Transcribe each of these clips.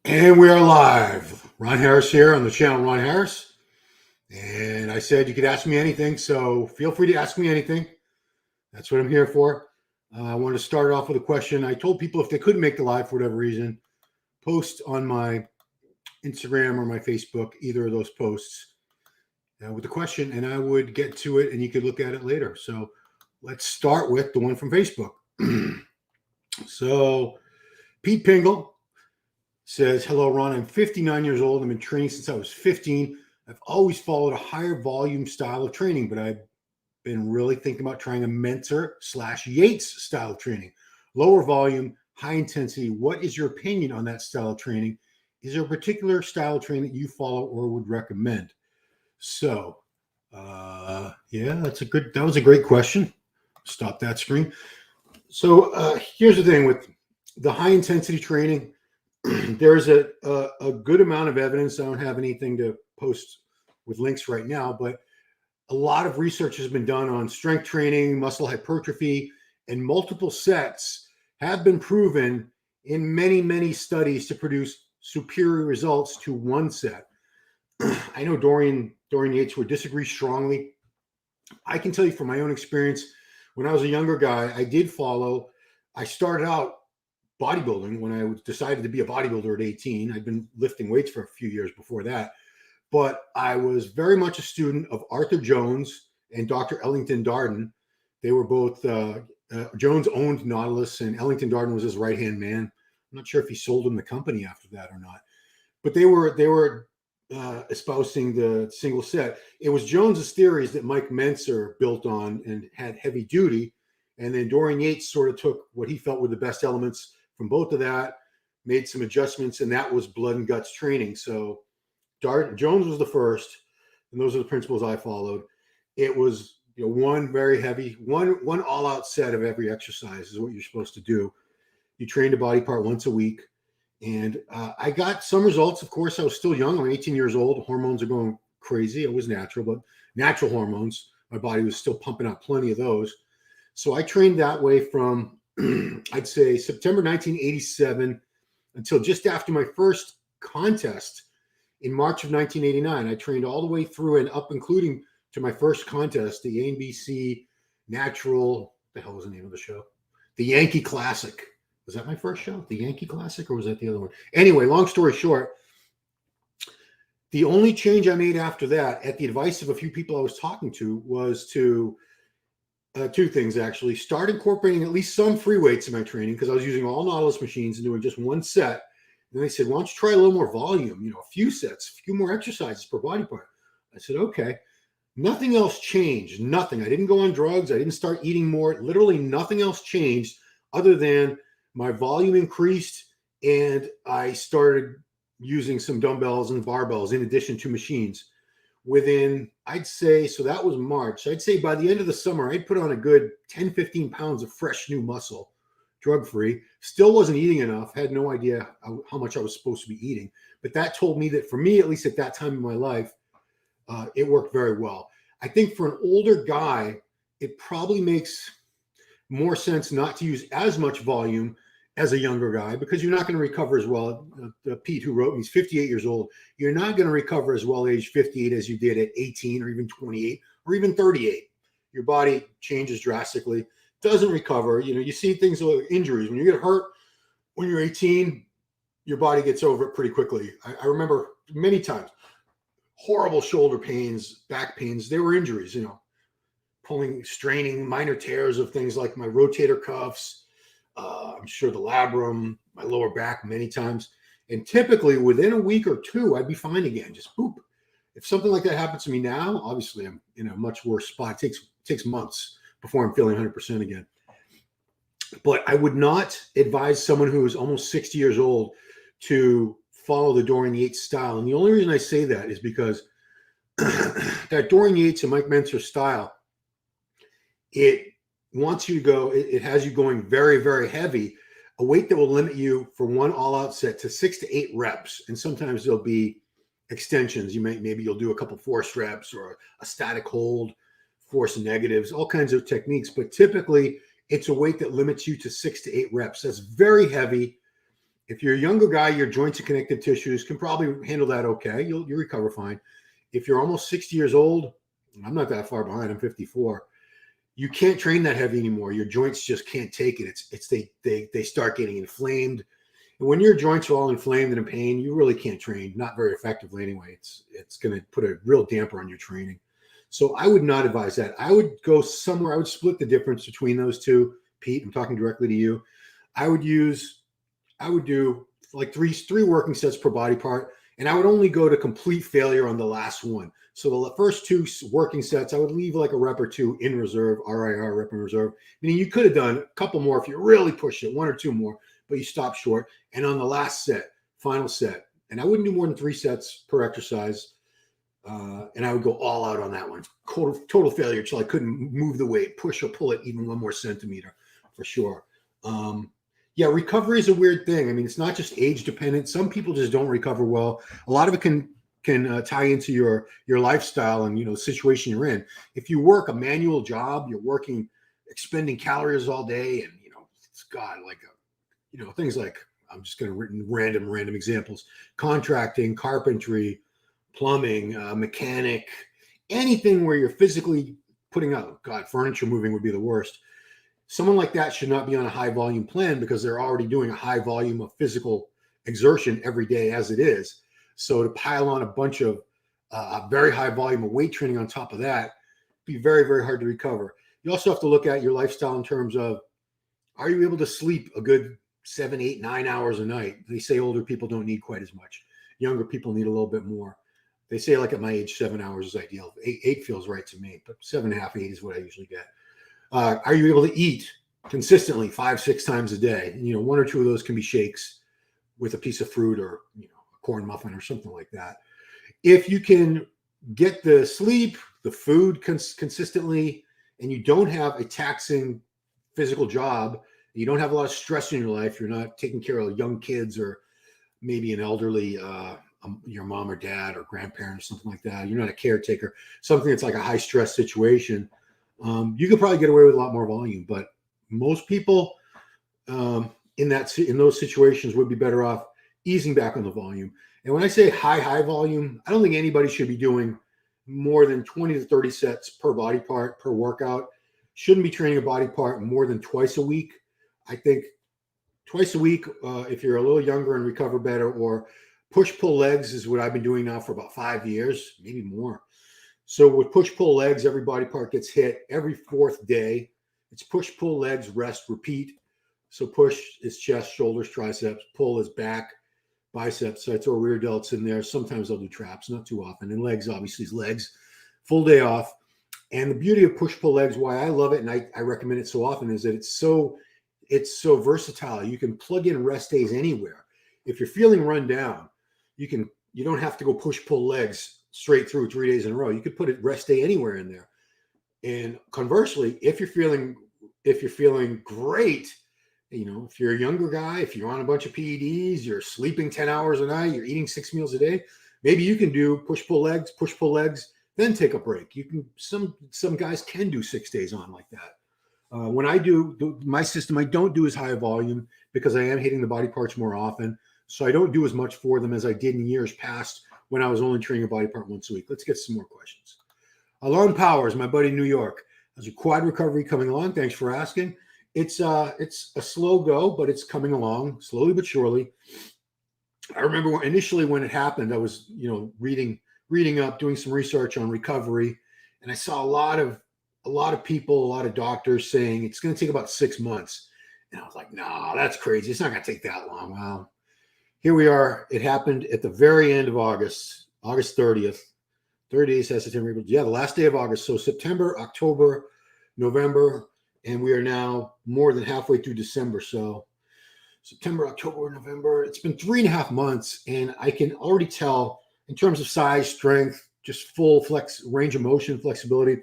And we are live. Ron Harris here on the channel Ron Harris. And I said you could ask me anything, so feel free to ask me anything. That's what I'm here for. I want to start off with a question. I told people if they couldn't make the live for whatever reason, post on my Instagram or my Facebook, either of those posts with the question, and I would get to it and you could look at it later. So let's start with the one from Facebook. So Pete Pingle says, hello, Ron. I'm 59 years old. I've been training since I was 15. I've always followed a higher volume style of training, but I've been really thinking about trying a Mentor/Yates style of training. Lower volume, high intensity. What is your opinion on that style of training? Is there a particular style of training that you follow or would recommend? So, that was a great question. Stop that screen. So here's the thing with the high intensity training. There's a good amount of evidence. I don't have anything to post with links right now, but a lot of research has been done on strength training, muscle hypertrophy, and multiple sets have been proven in many, many studies to produce superior results to one set. I know Dorian Yates would disagree strongly. I can tell you from my own experience, when I was a younger guy, I started out bodybuilding when I decided to be a bodybuilder at 18. I'd been lifting weights for a few years before that, but I was very much a student of Arthur Jones and Dr. Ellington Darden. They were both, Jones owned Nautilus and Ellington Darden was his right-hand man. I'm not sure if he sold him the company after that or not, but they were espousing the single set. It was Jones's theories that Mike Mentzer built on and had heavy duty. And then Dorian Yates sort of took what he felt were the best elements from both of that, made some adjustments, and that was blood and guts training. So Jones was the first, and those are the principles I followed. It was one very heavy, one all-out set of every exercise is what you're supposed to do. You trained a body part once a week, and I got some results. Of course, I was still young. I'm 18 years old. Hormones are going crazy. It was natural, but natural hormones. My body was still pumping out plenty of those. So I trained that way from I'd say September 1987 until just after my first contest in March of 1989. I trained all the way through and up, including to my first contest, the ABC Natural, the hell was the name of the show? The Yankee Classic. Was that my first show? The Yankee Classic, or was that the other one? Anyway, long story short, the only change I made after that, at the advice of a few people I was talking to, was to two things, actually. Start incorporating at least some free weights in my training because I was using all Nautilus machines and doing just one set. And they said, why don't you try a little more volume, a few sets, a few more exercises per body part. I said, okay. Nothing else changed. Nothing. I didn't go on drugs. I didn't start eating more. Literally nothing else changed other than my volume increased and I started using some dumbbells and barbells in addition to machines. Within, I'd say, so that was March. I'd say by the end of the summer, I'd put on a good 10, 15 pounds of fresh new muscle, drug-free. Still wasn't eating enough. Had no idea how much I was supposed to be eating. But that told me that for me, at least at that time in my life, it worked very well. I think for an older guy, it probably makes more sense not to use as much volume as a younger guy because you're not going to recover as well. Pete, who wrote me, he's 58 years old. You're not going to recover as well at age 58 as you did at 18 or even 28 or even 38. Your body changes drastically, doesn't recover. You see things like injuries. When you get hurt when you're 18, your body gets over it pretty quickly. I remember many times, horrible shoulder pains, back pains. They were injuries, pulling, straining, minor tears of things like my rotator cuffs, I'm sure the labrum, my lower back many times. And typically within a week or two, I'd be fine again. Just boop. If something like that happens to me now, obviously I'm in a much worse spot. It takes months before I'm feeling 100% again. But I would not advise someone who is almost 60 years old to follow the Dorian Yates style. And the only reason I say that is because that Dorian Yates and Mike Mentzer style, it wants you to go, it has you going very, very heavy, a weight that will limit you for one all-out set to 6 to 8 reps. And sometimes there'll be extensions. Maybe you'll do a couple force reps or a static hold, force negatives, all kinds of techniques. But typically, it's a weight that limits you to 6 to 8 reps. That's very heavy. If you're a younger guy, your joints and connective tissues can probably handle that okay. You'll recover fine. If you're almost 60 years old, I'm not that far behind. I'm 54. You can't train that heavy anymore. Your joints just can't take it. They start getting inflamed. And when your joints are all inflamed and in pain, you really can't train, not very effectively anyway. It's going to put a real damper on your training. So I would not advise that. I would go somewhere. I would split the difference between those two. Pete, I'm talking directly to you. I would do like three working sets per body part, and I would only go to complete failure on the last one. So the first two working sets, I would leave like a rep or two in reserve, RIR, rep in reserve. Meaning you could have done a couple more if you really pushed it, one or two more, but you stopped short. And on the last set, final set, and I wouldn't do more than 3 sets per exercise. And I would go all out on that one. Total failure until I couldn't move the weight, push or pull it even 1 more centimeter for sure. Yeah, recovery is a weird thing. I mean, it's not just age dependent. Some people just don't recover well. A lot of it can tie into your lifestyle and situation you're in. If you work a manual job, you're working, expending calories all day, and it's got like things like, I'm just going to random examples: contracting, carpentry, plumbing, mechanic, anything where you're physically putting out. God, furniture moving would be the worst. Someone like that should not be on a high volume plan because they're already doing a high volume of physical exertion every day as it is. So to pile on a bunch of a very high volume of weight training on top of that, be very, very hard to recover. You also have to look at your lifestyle in terms of, are you able to sleep a good 7, 8, 9 hours a night? They say older people don't need quite as much. Younger people need a little bit more. They say like at my age, 7 hours is ideal. 8 feels right to me, but 7.5, 8 is what I usually get. Are you able to eat consistently 5, 6 times a day? And, 1 or 2 of those can be shakes with a piece of fruit or a corn muffin or something like that. If you can get the sleep, the food consistently, and you don't have a taxing physical job, you don't have a lot of stress in your life, you're not taking care of young kids or maybe an elderly, your mom or dad or grandparent or something like that, you're not a caretaker, something that's like a high stress situation, you could probably get away with a lot more volume. But most people in those situations would be better off easing back on the volume. And when I say high volume, I don't think anybody should be doing more than 20 to 30 sets per body part per workout. Shouldn't be training a body part more than twice a week. I think twice a week, if you're a little younger and recover better, or push-pull legs is what I've been doing now for about 5 years, maybe more. So with push-pull legs, every body part gets hit every 4th day. It's push-pull legs, rest, repeat. So push is chest, shoulders, triceps. Pull is back, biceps. So I throw rear delts in there. Sometimes I'll do traps, not too often. And legs, obviously, is legs. Full day off. And the beauty of push-pull legs, why I love it and I recommend it so often, is that it's so versatile. You can plug in rest days anywhere. If you're feeling run down, you don't have to go push-pull legs straight through 3 days in a row. You could put a rest day anywhere in there. And conversely, if you're feeling great, if you're a younger guy, if you're on a bunch of PEDs, you're sleeping 10 hours a night, you're eating 6 meals a day, maybe you can do push-pull legs, then take a break. You can, some guys can do 6 days on like that. When I do my system, I don't do as high a volume because I am hitting the body parts more often. So I don't do as much for them as I did in years past when I was only training a body part once a week. Let's get some more questions. Alon Powers, my buddy in New York, has a quad recovery coming along. Thanks for asking. It's a slow go, but it's coming along slowly but surely. I remember initially when it happened, I was reading up, doing some research on recovery, and I saw a lot of people, a lot of doctors saying it's going to take about 6 months. And I was like, no, that's crazy. It's not going to take that long. Well, here we are. It happened at the very end of August 30th. 30 days has September. Yeah, the last day of August. So September, October, November, and we are now more than halfway through December. So September, October, November. It's been 3.5 months, and I can already tell in terms of size, strength, just full range of motion, flexibility.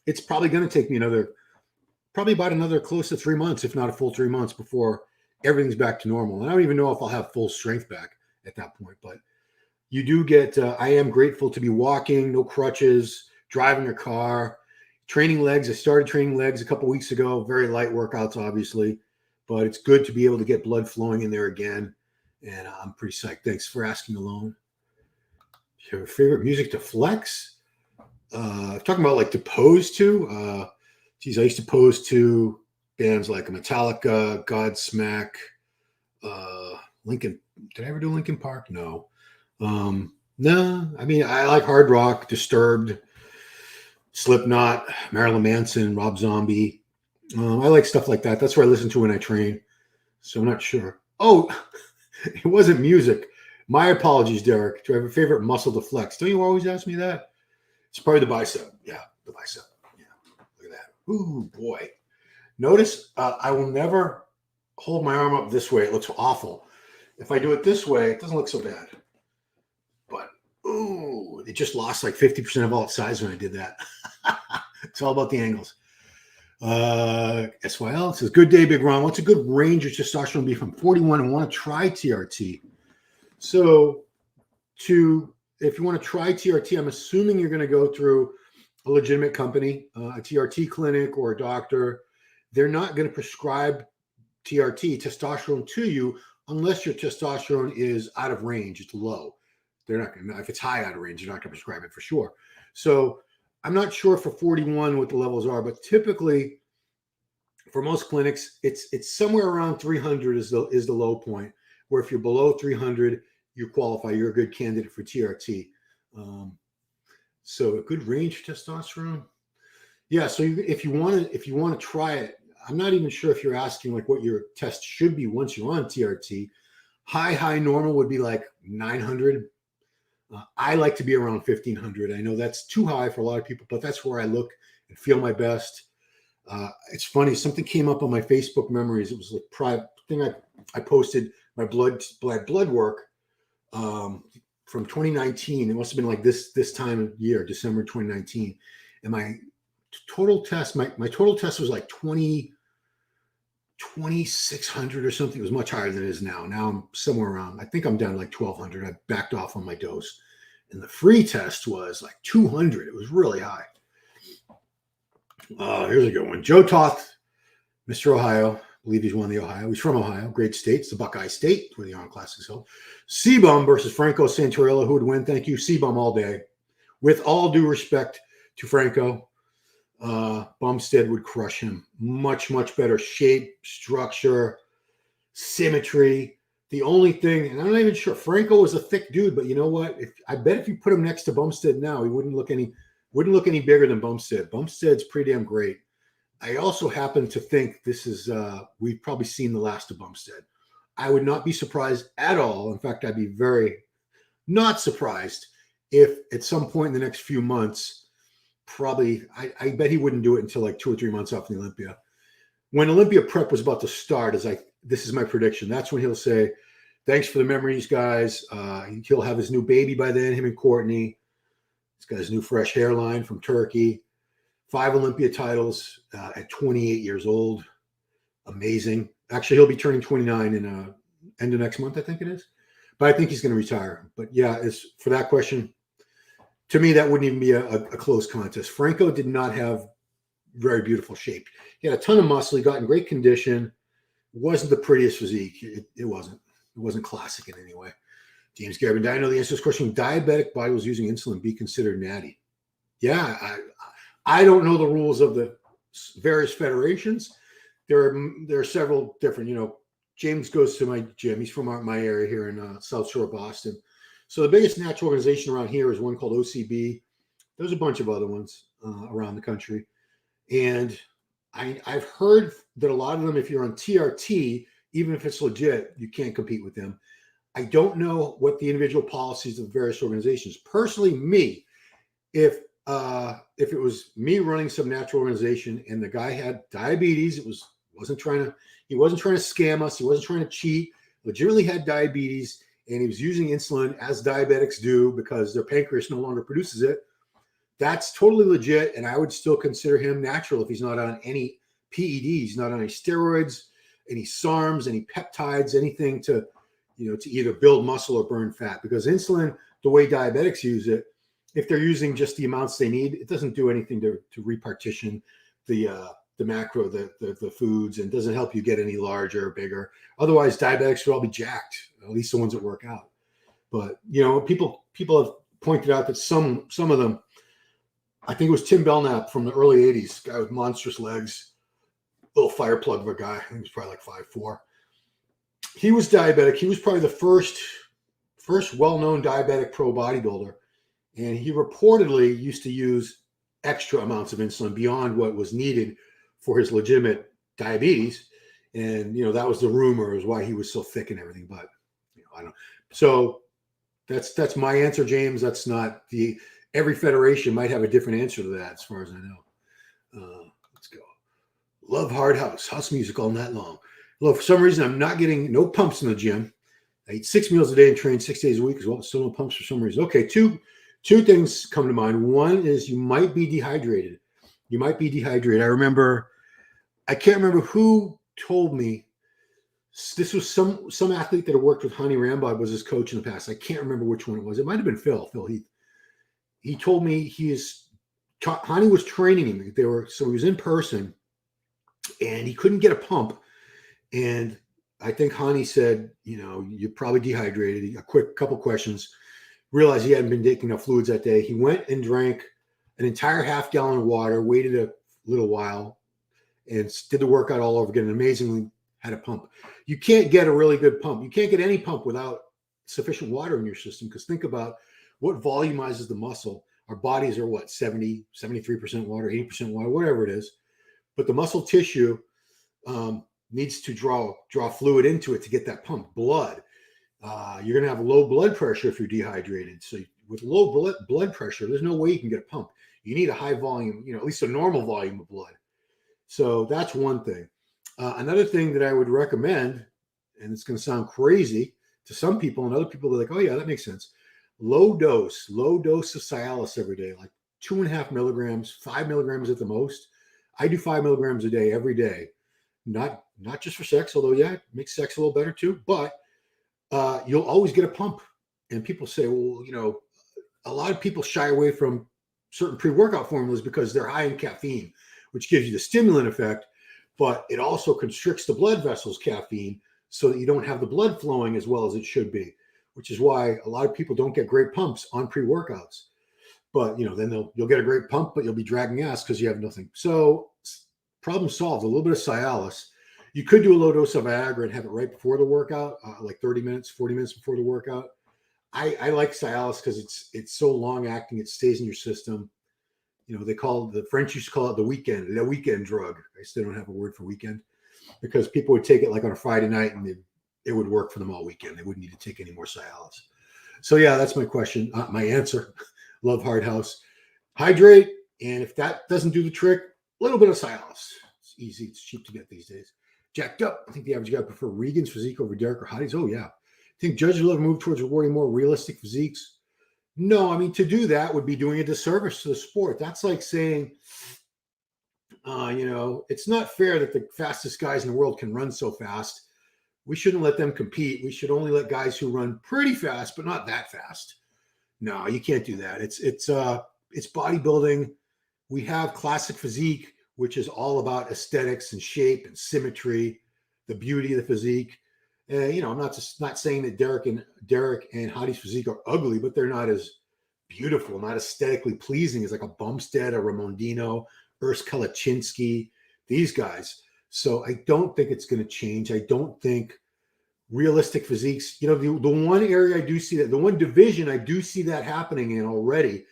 It's probably going to take me about another close to 3 months, if not a full 3 months, before everything's back to normal. And I don't even know if I'll have full strength back at that point, but you do get, I am grateful to be walking, no crutches, driving a car, training legs. I started training legs a couple weeks ago, very light workouts, obviously, but it's good to be able to get blood flowing in there again. And I'm pretty psyched. Thanks for asking, Alone. Your favorite music to flex? Talking about like to pose to. Geez, I used to pose to bands like Metallica, Godsmack, Lincoln. Did I ever do Linkin Park? No. No, I mean, I like hard rock, Disturbed, Slipknot, Marilyn Manson, Rob Zombie. I like stuff like that. That's what I listen to when I train. So I'm not sure. Oh, it wasn't music. My apologies, Derek. Do I have a favorite muscle to flex? Don't you always ask me that? It's probably the bicep. Yeah, the bicep. Yeah, look at that. Ooh, boy. Notice I will never hold my arm up this way. It looks awful. If I do it this way, it doesn't look so bad. But, ooh, it just lost like 50% of all its size when I did that. It's all about the angles. SYL says, good day, Big Ron. What's a good range of testosterone be from 41 and want to try TRT? So if you want to try TRT, I'm assuming you're going to go through a legitimate company, a TRT clinic or a doctor. They're not going to prescribe TRT, testosterone, to you unless your testosterone is out of range. It's low. They're not going to, if it's high out of range, they're not going to prescribe it for sure. So I'm not sure for 41 what the levels are, but typically for most clinics, it's somewhere around 300 is the low point, where if you're below 300, you qualify. You're a good candidate for TRT. So a good range of testosterone. Yeah. So if you want to try it, I'm not even sure if you're asking like what your test should be once you're on TRT. High normal would be like 900. I like to be around 1500. I know that's too high for a lot of people, but that's where I look and feel my best. It's funny. Something came up on my Facebook memories. It was a private thing I posted my blood work from 2019. It must have been like this time of year, December 2019. And my total test, my total test was like 2,600 or something. It was much higher than it is now. Now I'm somewhere around, I think I'm down to like 1,200. I backed off on my dose. And the free test was like 200. It was really high. Here's a good one. Joe Toth, Mr. Ohio. I believe he's won the Ohio. He's from Ohio. Great state. It's the Buckeye State where the Arnold Classic is held. C-Bum versus Franco Santorella. Who would win? Thank you. C-Bum all day. With all due respect to Franco, Bumstead would crush him. Much better shape, structure, symmetry. The only thing, and I'm not even sure, Franco was a thick dude, but you know what? I bet if you put him next to Bumstead now, he wouldn't look any bigger than Bumstead. Bumstead's pretty damn great. I also happen to think this is we've probably seen the last of Bumstead. I would not be surprised at all. In fact, I'd be very not surprised if at some point in the next few months, probably, I bet he wouldn't do it until like 2 or 3 months off the Olympia. When Olympia prep was about to start, this is my prediction. That's when he'll say, thanks for the memories, guys. He'll have his new baby by then, him and Courtney. He's got his new fresh hairline from Turkey. 5 Olympia titles at 28 years old. Amazing. Actually, he'll be turning 29 in end of next month, I think it is. But I think he's going to retire. But yeah, for that question, to me, that wouldn't even be a close contest. Franco did not have very beautiful shape. He had a ton of muscle. He got in great condition. It wasn't the prettiest physique. It wasn't. It wasn't classic in any way. James Gavin, I know the answer to this question. Diabetic body was using insulin be considered natty? Yeah, I don't know the rules of the various federations. There are several different, James goes to my gym. He's from my area here in South Shore, Boston. So the biggest natural organization around here is one called OCB. There's a bunch of other ones around the country. And I've heard that a lot of them, if you're on TRT, even if it's legit, you can't compete with them. I don't know what the individual policies of various organizations. Personally, me, if it was me running some natural organization and the guy had diabetes, he wasn't trying to scam us, he wasn't trying to cheat, legitimately had diabetes, and he was using insulin as diabetics do because their pancreas no longer produces it, that's totally legit, and I would still consider him natural if he's not on any PEDs, not on any steroids, any SARMs, any peptides, anything to either build muscle or burn fat. Because insulin, the way diabetics use it, if they're using just the amounts they need, it doesn't do anything to repartition the macro, the foods, and doesn't help you get any larger or bigger. Otherwise, diabetics would all be jacked. at least the ones that work out. But, you know, people have pointed out that some of them, I think it was Tim Belknap from the early 80s, guy with monstrous legs, little fire plug of a guy. I think he was probably like 5'4". He was diabetic. He was probably the first well-known diabetic pro bodybuilder. And he reportedly used to use extra amounts of insulin beyond what was needed for his legitimate diabetes. And, you know, that was the rumor, is why he was so thick and everything. But, you know, I don't. So that's my answer, James. That's not every federation might have a different answer to that, as far as I know. Let's go. Love hard house music all night long. Look, for some reason, I'm not getting no pumps in the gym. I eat 6 meals a day and train 6 days a week as well. Still no pumps for some reason. Okay, two things come to mind. One is you might be dehydrated. You might be dehydrated. I can't remember who told me. This was some athlete that had worked with Honey Rambod, was his coach in the past. I can't remember which one it was. It might have been Phil Heath. He told me Honey was training him. So he was in person, and he couldn't get a pump. And I think Honey said, you know, you're probably dehydrated. A quick couple questions. Realized he hadn't been taking enough fluids that day. He went and drank an entire half gallon of water, waited a little while, and did the workout all over again. And amazingly had a pump. You can't get a really good pump. You can't get any pump without sufficient water in your system, because think about what volumizes the muscle. Our bodies are what, 70, 73% water, 80% water, whatever it is. But the muscle tissue needs to draw fluid into it to get that pump. Blood. You're going to have low blood pressure if you're dehydrated. So with low blood pressure, there's no way you can get a pump. You need a high volume, you know, at least a normal volume of blood. So that's one thing. Another thing that I would recommend, and it's going to sound crazy to some people, and other people are like, oh yeah, that makes sense. Low dose of Cialis every day, like 2.5 milligrams, 5 milligrams at the most. I do 5 milligrams a day every day. Not just for sex, although yeah, it makes sex a little better too, but you'll always get a pump. And people say, well, you know, a lot of people shy away from certain pre-workout formulas because they're high in caffeine, which gives you the stimulant effect, but it also constricts the blood vessels, caffeine, so that you don't have the blood flowing as well as it should be, which is why a lot of people don't get great pumps on pre-workouts. But, you know, then you'll get a great pump, but you'll be dragging ass because you have nothing. So problem solved. A little bit of Cialis. You could do a low dose of Viagra and have it right before the workout, like 30 minutes, 40 minutes before the workout. I like Cialis because it's so long acting. It stays in your system. You know, the French used to call it the weekend drug. I still don't have a word for weekend, because people would take it like on a Friday night and it would work for them all weekend. They wouldn't need to take any more Cialis. So yeah, that's my question. My answer. Love hard house. Hydrate. And if that doesn't do the trick, a little bit of Cialis. It's easy. It's cheap to get these days. Jacked up. I think the average guy prefer Regan's physique over Derek or Hottie's. Oh yeah. I think judges will move towards rewarding more realistic physiques. No, I mean, to do that would be doing a disservice to the sport. That's like saying, you know, it's not fair that the fastest guys in the world can run so fast. We shouldn't let them compete. We should only let guys who run pretty fast, but not that fast. No, you can't do that. It's bodybuilding. We have classic physique, which is all about aesthetics and shape and symmetry, the beauty of the physique. You know, I'm not saying that Derek and Hottie's physique are ugly, but they're not as beautiful, not aesthetically pleasing as like a Bumstead, a Ramondino, Urs Kalaczynski, these guys. So I don't think it's going to change. I don't think realistic physiques, you know, the one area I do see that, the one division I do see that happening in already,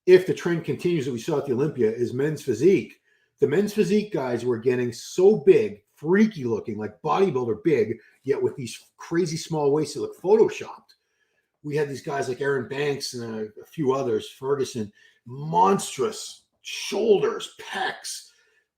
if the trend continues that we saw at the Olympia, is men's physique. The men's physique guys were getting so big, freaky looking, like bodybuilder big, yet with these crazy small waists that look photoshopped. We had these guys like Aaron Banks and a few others, Ferguson, monstrous shoulders, pecs,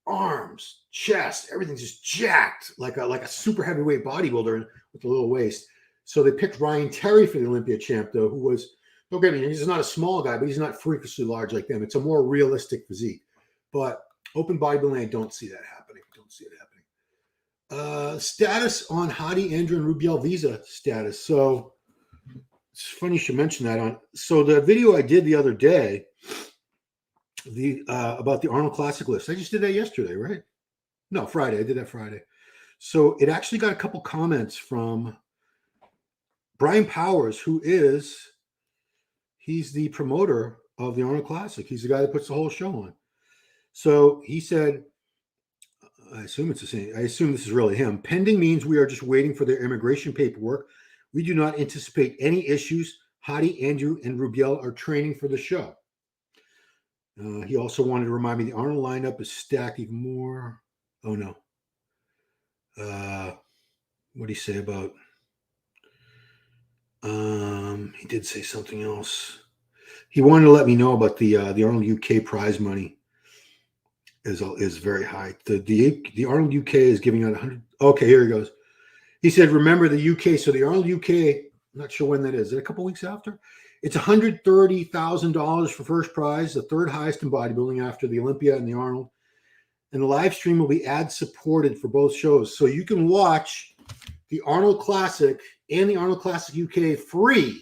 arms, chest, everything's just jacked, like a super heavyweight bodybuilder with a little waist. So they picked Ryan Terry for the Olympia champ, though, who was, don't get me, he's not a small guy, but he's not freakishly large like them. It's a more realistic physique. But open bodybuilding, I don't see that happening. Status on Hadi, Andrew, and Rubiel visa status. So it's funny you should mention that. So the video I did the other day, about the Arnold Classic list, I just did that yesterday, right? No, Friday. I did that Friday. So it actually got a couple comments from Brian Powers, he's the promoter of the Arnold Classic. He's the guy that puts the whole show on. So he said, I assume it's the same. I assume this is really him. Pending means we are just waiting for their immigration paperwork. We do not anticipate any issues. Hadi, Andrew, and Rubiel are training for the show. He also wanted to remind me the Arnold lineup is stacked even more. Oh, no. What did he say about? He did say something else. He wanted to let me know about the Arnold UK prize money is very high. The Arnold UK is giving out 100. Okay, here he goes. He said, remember the UK. So the Arnold UK, I'm not sure when that is. Is it a couple weeks after? It's $130,000 for first prize, the third highest in bodybuilding after the Olympia and the Arnold. And the live stream will be ad supported for both shows. So you can watch the Arnold Classic and the Arnold Classic UK free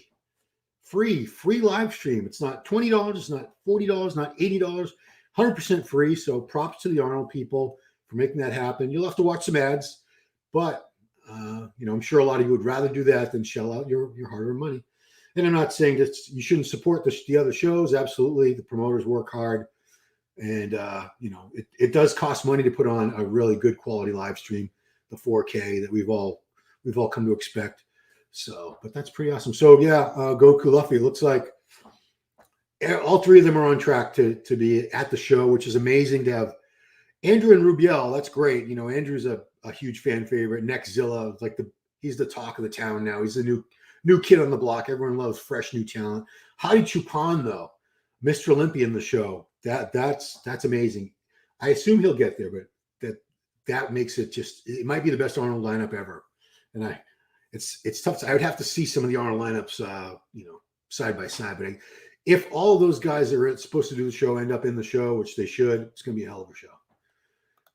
live stream. It's not $20, it's not $40, not $80, 100% free. So props to the Arnold people for making that happen. You'll have to watch some ads, but I'm sure a lot of you would rather do that than shell out your hard-earned money. And I'm not saying that you shouldn't support the other shows. Absolutely, the promoters work hard, and it does cost money to put on a really good quality live stream, the 4K that we've all come to expect. So, but that's pretty awesome. So yeah, Goku Luffy. It looks like all three of them are on track to be at the show, which is amazing to have Andrew and Rubiel. That's great. Andrew's a huge fan favorite. Nextzilla, he's the talk of the town now. He's the new kid on the block. Everyone loves fresh new talent. Hadi Chupan, though, Mr. Olympia in the show. That's amazing. I assume he'll get there, but that makes it it might be the best Arnold lineup ever. And it's tough. I would have to see some of the Arnold lineups, side by side. But if all of those guys that are supposed to do the show end up in the show, which they should, it's going to be a hell of a show.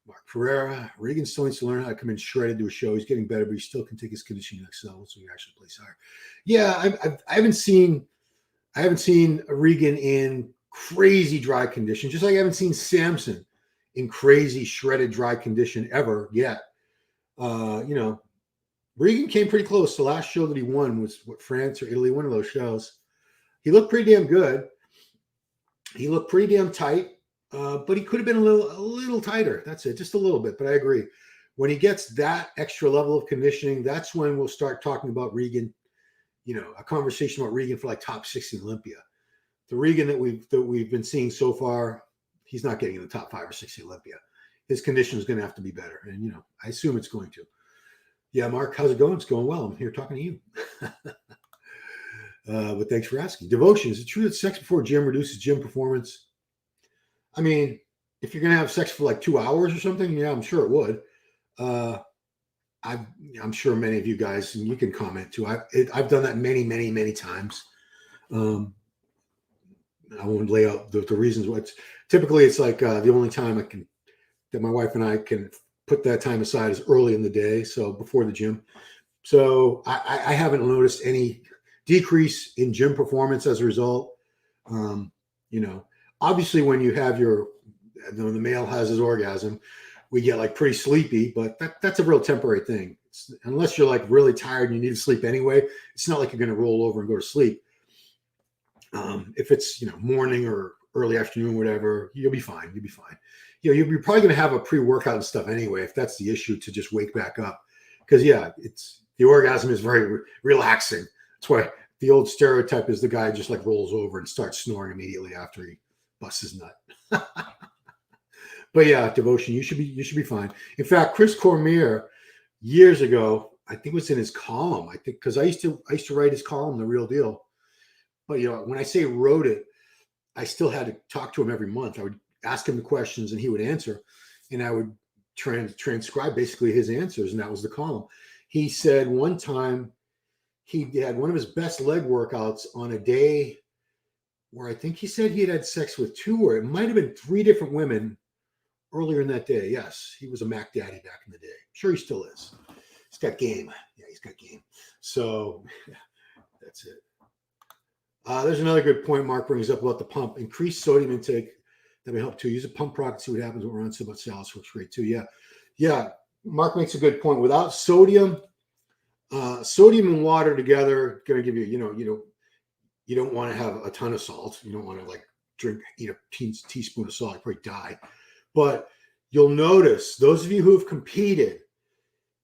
Mark Ferreira, Regan still needs to learn how to come in shredded to a show. He's getting better, but he still can take his conditioning next level, so he actually plays higher. Yeah, I haven't seen Regan in crazy dry condition, just like I haven't seen Samson in crazy shredded dry condition ever yet. Regan came pretty close. The last show that he won was France or Italy, one of those shows. He looked pretty damn good. He looked pretty damn tight. But he could have been a little tighter. That's it, just a little bit. But I agree. When he gets that extra level of conditioning, that's when we'll start talking about Regan. A conversation about Regan for like top 60 Olympia. The Regan that we've been seeing so far, he's not getting in the top 5 or 60 Olympia. His condition is going to have to be better, and I assume it's going to. Yeah, Mark, how's it going? It's going well. I'm here talking to you. But thanks for asking. Devotion, is it true that sex before gym reduces gym performance? I mean, if you're going to have sex for like 2 hours or something, yeah, I'm sure it would. I'm sure many of you guys, and you can comment too. I've done that many, many, many times. I won't lay out the reasons. Typically it's like the only time that my wife and I can put that time aside is early in the day, so before the gym. So I haven't noticed any decrease in gym performance as a result. Obviously, when you have the male has his orgasm, we get like pretty sleepy, but that's a real temporary thing. Unless you're like really tired and you need to sleep anyway, it's not like you're going to roll over and go to sleep. If it's morning or early afternoon, whatever, you'll be fine. You'll be fine. You're probably going to have a pre-workout and stuff anyway, if that's the issue, to just wake back up. Because the orgasm is very relaxing. That's why the old stereotype is the guy just like rolls over and starts snoring immediately after he busts his nut. But yeah, Devotion, you should be fine. In fact, Chris Cormier years ago, I think it was in his column. I think because I used to write his column, The Real Deal. But when I say wrote it, I still had to talk to him every month. I would ask him the questions and he would answer, and I would transcribe basically his answers, and that was the column. He said one time he had one of his best leg workouts on a day where I think he said he had sex with 2, or it might have been 3 different women earlier in that day. Yes, he was a Mac Daddy back in the day. I'm sure he still is. He's got game. Yeah, he's got game. So that's it. There's another good point Mark brings up about the pump. Increased sodium intake. That may help too. Use a pump product, see what happens. What Ron said about salicylic works great too. Yeah. Mark makes a good point. Without sodium, Sodium and water together going to give you, you don't want to have a ton of salt. You don't want to like eat a teaspoon of salt. You probably die. But you'll notice, those of you who have competed,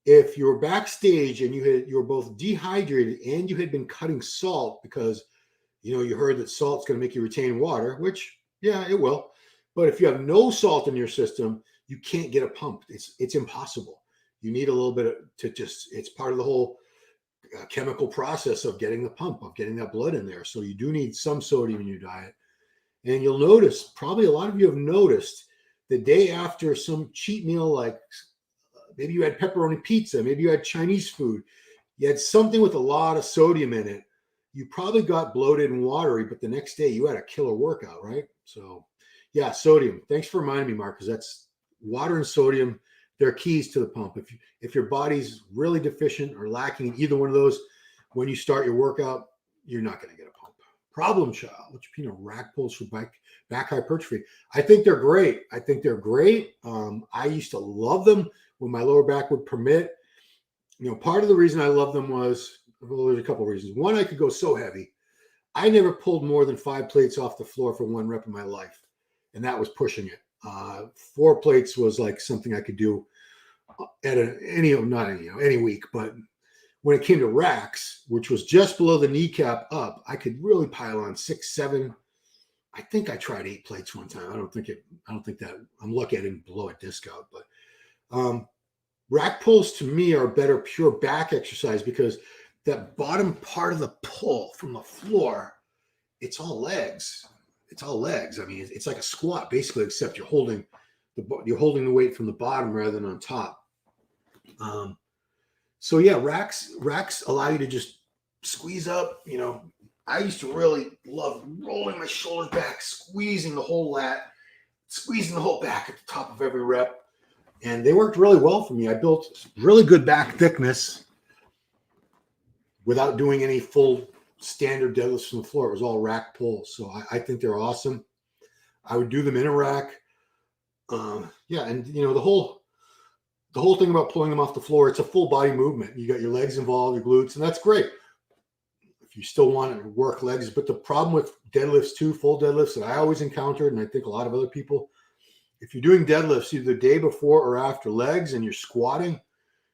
if you were backstage and you were both dehydrated and you had been cutting salt because, you heard that salt's going to make you retain water, which, yeah, it will. But if you have no salt in your system, you can't get a pump. It's impossible. You need a little bit it's part of the whole chemical process of getting the pump, of getting that blood in there. So you do need some sodium in your diet. And you'll notice, probably a lot of you have noticed, the day after some cheat meal, like maybe you had pepperoni pizza, maybe you had Chinese food, you had something with a lot of sodium in it, you probably got bloated and watery, but the next day you had a killer workout, right? So yeah, sodium. Thanks for reminding me, Mark, because that's water and sodium. They're keys to the pump. If your body's really deficient or lacking in either one of those, when you start your workout, you're not going to get a pump. Problem child, rack pulls for back hypertrophy. I think they're great. I used to love them when my lower back would permit. Part of the reason I love them was, there's a couple of reasons. One, I could go so heavy. I never pulled more than 5 plates off the floor for 1 rep in my life, and that was pushing it. 4 plates was like something I could do at any week. But when it came to racks, which was just below the kneecap up, I could really pile on 6, 7. I think I tried 8 plates one time. I don't think that, I'm lucky I didn't blow a disc out. But rack pulls to me are better pure back exercise, because that bottom part of the pull from the floor, it's all legs. I mean, it's like a squat basically, except you're holding the weight from the bottom rather than on top. So yeah, racks allow you to just squeeze up. I used to really love rolling my shoulders back, squeezing the whole lat, squeezing the whole back at the top of every rep. And they worked really well for me. I built really good back thickness without doing any full standard deadlifts from the floor. It was all rack pulls. So I think they're awesome. I would do them in a rack. And the whole thing about pulling them off the floor, it's a full body movement. You got your legs involved, your glutes, and that's great if you still want to work legs. But the problem with deadlifts too, full deadlifts, that I always encountered, and I think a lot of other people, if you're doing deadlifts either the day before or after legs and you're squatting,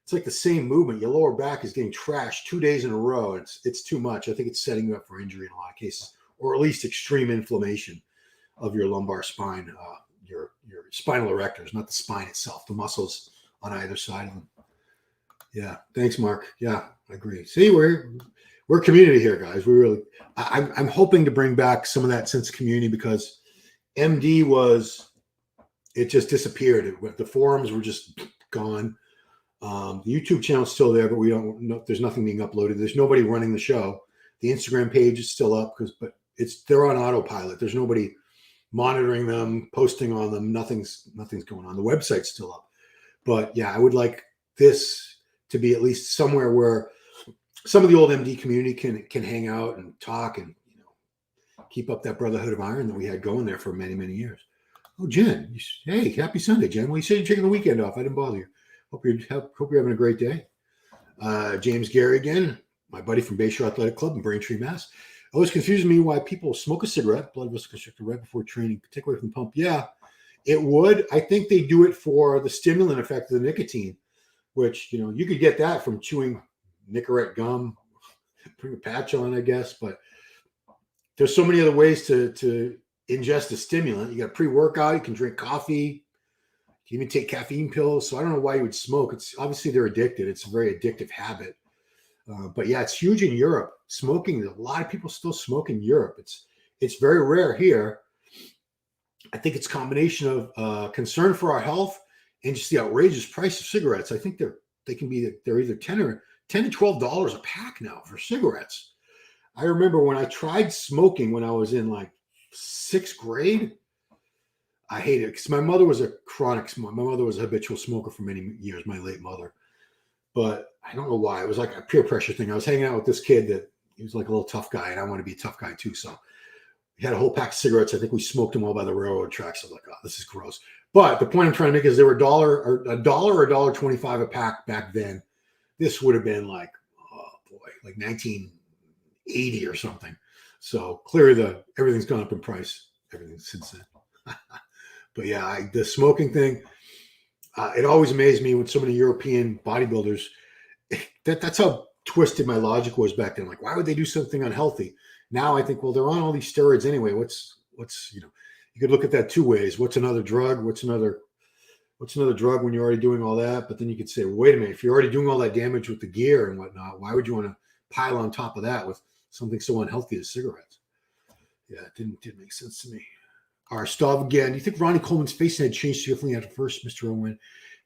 it's like the same movement. Your lower back is getting trashed 2 days in a row. It's too much. I think it's setting you up for injury in a lot of cases, or at least extreme inflammation of your lumbar spine, your spinal erectors, not the spine itself, the muscles on either side of them. Yeah. Thanks, Mark. Yeah, I agree. See, we're community here, guys. I'm hoping to bring back some of that sense of community, because MD it just disappeared. The forums were just gone. The YouTube channel's still there, but we don't know. There's nothing being uploaded. There's nobody running the show. The Instagram page is still up, but they're on autopilot. There's nobody monitoring them, posting on them. Nothing's going on. The website's still up. But yeah, I would like this to be at least somewhere where some of the old MD community can hang out and talk and keep up that brotherhood of iron that we had going there for many, many years. Oh, Jen, hey, happy Sunday, Jen. Well, you said you're taking the weekend off. I didn't bother you. Hope you're having a great day. James Gary again, my buddy from Bayshore Athletic Club in Braintree, Mass. Always confuses me why people smoke a cigarette, blood vessel constrictor, right before training, particularly from the pump. Yeah, it would. I think they do it for the stimulant effect of the nicotine, which, you could get that from chewing Nicorette gum, putting a patch on, I guess. But there's so many other ways to ingest a stimulant. You got pre-workout, you can drink coffee, you can even take caffeine pills. So I don't know why you would smoke. It's obviously they're addicted. It's a very addictive habit. But yeah, it's huge in Europe. Smoking, a lot of people still smoke in Europe. It's very rare here. I think it's a combination of concern for our health and just the outrageous price of cigarettes. I think they're either $10 to $12 a pack now for cigarettes. I remember when I tried smoking when I was in like 6th grade. I hated it because my mother was a habitual smoker for many years, my late mother. But I don't know why. It was like a peer pressure thing. I was hanging out with this kid that he was like a little tough guy, and I want to be a tough guy too. So he had a whole pack of cigarettes. I think we smoked them all by the railroad tracks. I was like, oh, this is gross. But the point I'm trying to make is they were $1 or $1.25 a pack back then. This would have been like like 1980 or something. So clearly everything's gone up in price, everything since then. But yeah, the smoking thing, it always amazed me when so many European bodybuilders, that's how twisted my logic was back then. Like, why would they do something unhealthy? Now I think, well, they're on all these steroids anyway. What's you could look at that two ways. What's another drug? What's another drug when you're already doing all that? But then you could say, well, wait a minute, if you're already doing all that damage with the gear and whatnot, why would you want to pile on top of that with something so unhealthy as cigarettes? Yeah, it didn't make sense to me. Our Stav again. Do you think Ronnie Coleman's face and head changed significantly after first Mr. Owen?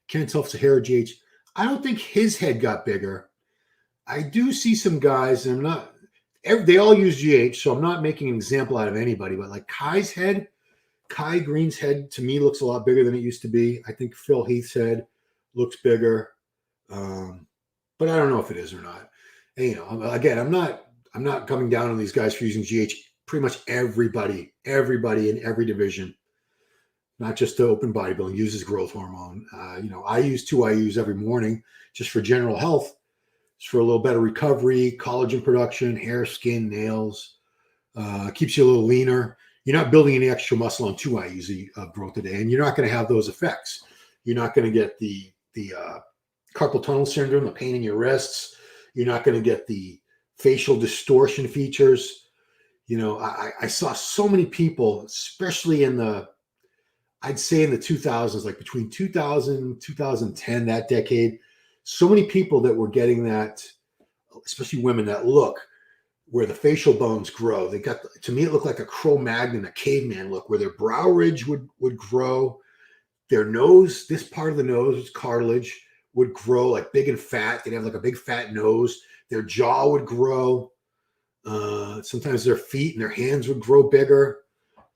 Can't tell if it's a hair or GH. I don't think his head got bigger. I do see some guys, and they all use GH, so I'm not making an example out of anybody, but like Kai Green's head to me looks a lot bigger than it used to be. I think Phil Heath's head looks bigger, but I don't know if it is or not. And, again, I'm not coming down on these guys for using GH. Pretty much everybody in every division, not just the open bodybuilding, uses growth hormone. I use 2 IUs every morning just for general health, just for a little better recovery, collagen production, hair, skin, nails. Keeps you a little leaner. You're not building any extra muscle on 2 IUs of growth a day, and you're not going to have those effects. You're not going to get the carpal tunnel syndrome, the pain in your wrists. You're not going to get the facial distortion features. I saw so many people, especially I'd say in the 2000s, like between 2000 and 2010, that decade, so many people that were getting that, especially women, that look where the facial bones grow. To me, it looked like a Cro-Magnon, a caveman look, where their brow ridge would grow. Their nose, this part of the nose, cartilage, would grow like big and fat. They'd have like a big fat nose. Their jaw would grow. Sometimes their feet and their hands would grow bigger.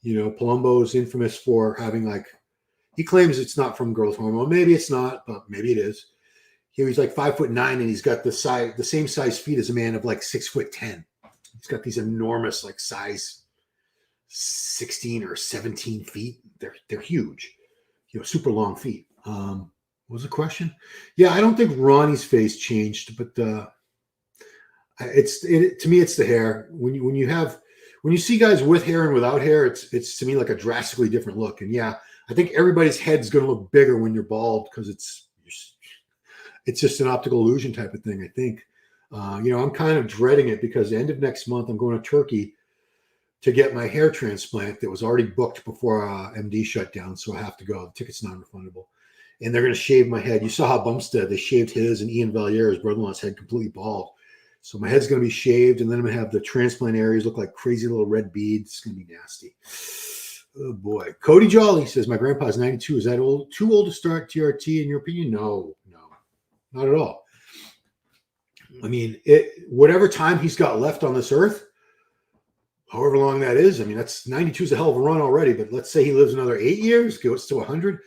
Palumbo is infamous for having he claims it's not from growth hormone. Maybe it's not, but maybe it is. He's like 5'9", and he's got the same size feet as a man of like 6'10". He's got these enormous size 16 or 17 feet. They're huge, super long feet. What was the question? Yeah, I don't think Ronnie's face changed, but to me, it's the hair. When you see guys with hair and without hair, it's to me like a drastically different look. And yeah, I think everybody's head's going to look bigger when you're bald because it's just an optical illusion type of thing, I think. I'm kind of dreading it because the end of next month, I'm going to Turkey to get my hair transplant that was already booked before MD shut down. So I have to go. The ticket's non-refundable. And they're going to shave my head. You saw how Bumstead, they shaved his and Ian Valier's brother-in-law's head completely bald. So my head's going to be shaved, and then I'm going to have the transplant areas look like crazy little red beads. It's going to be nasty. Oh, boy. Cody Jolly says, my grandpa's 92. Is that old? Too old to start TRT in your opinion? No, not at all. I mean, whatever time he's got left on this earth, however long that is, I mean, that's 92 is a hell of a run already, but let's say he lives another 8 years, goes to 100.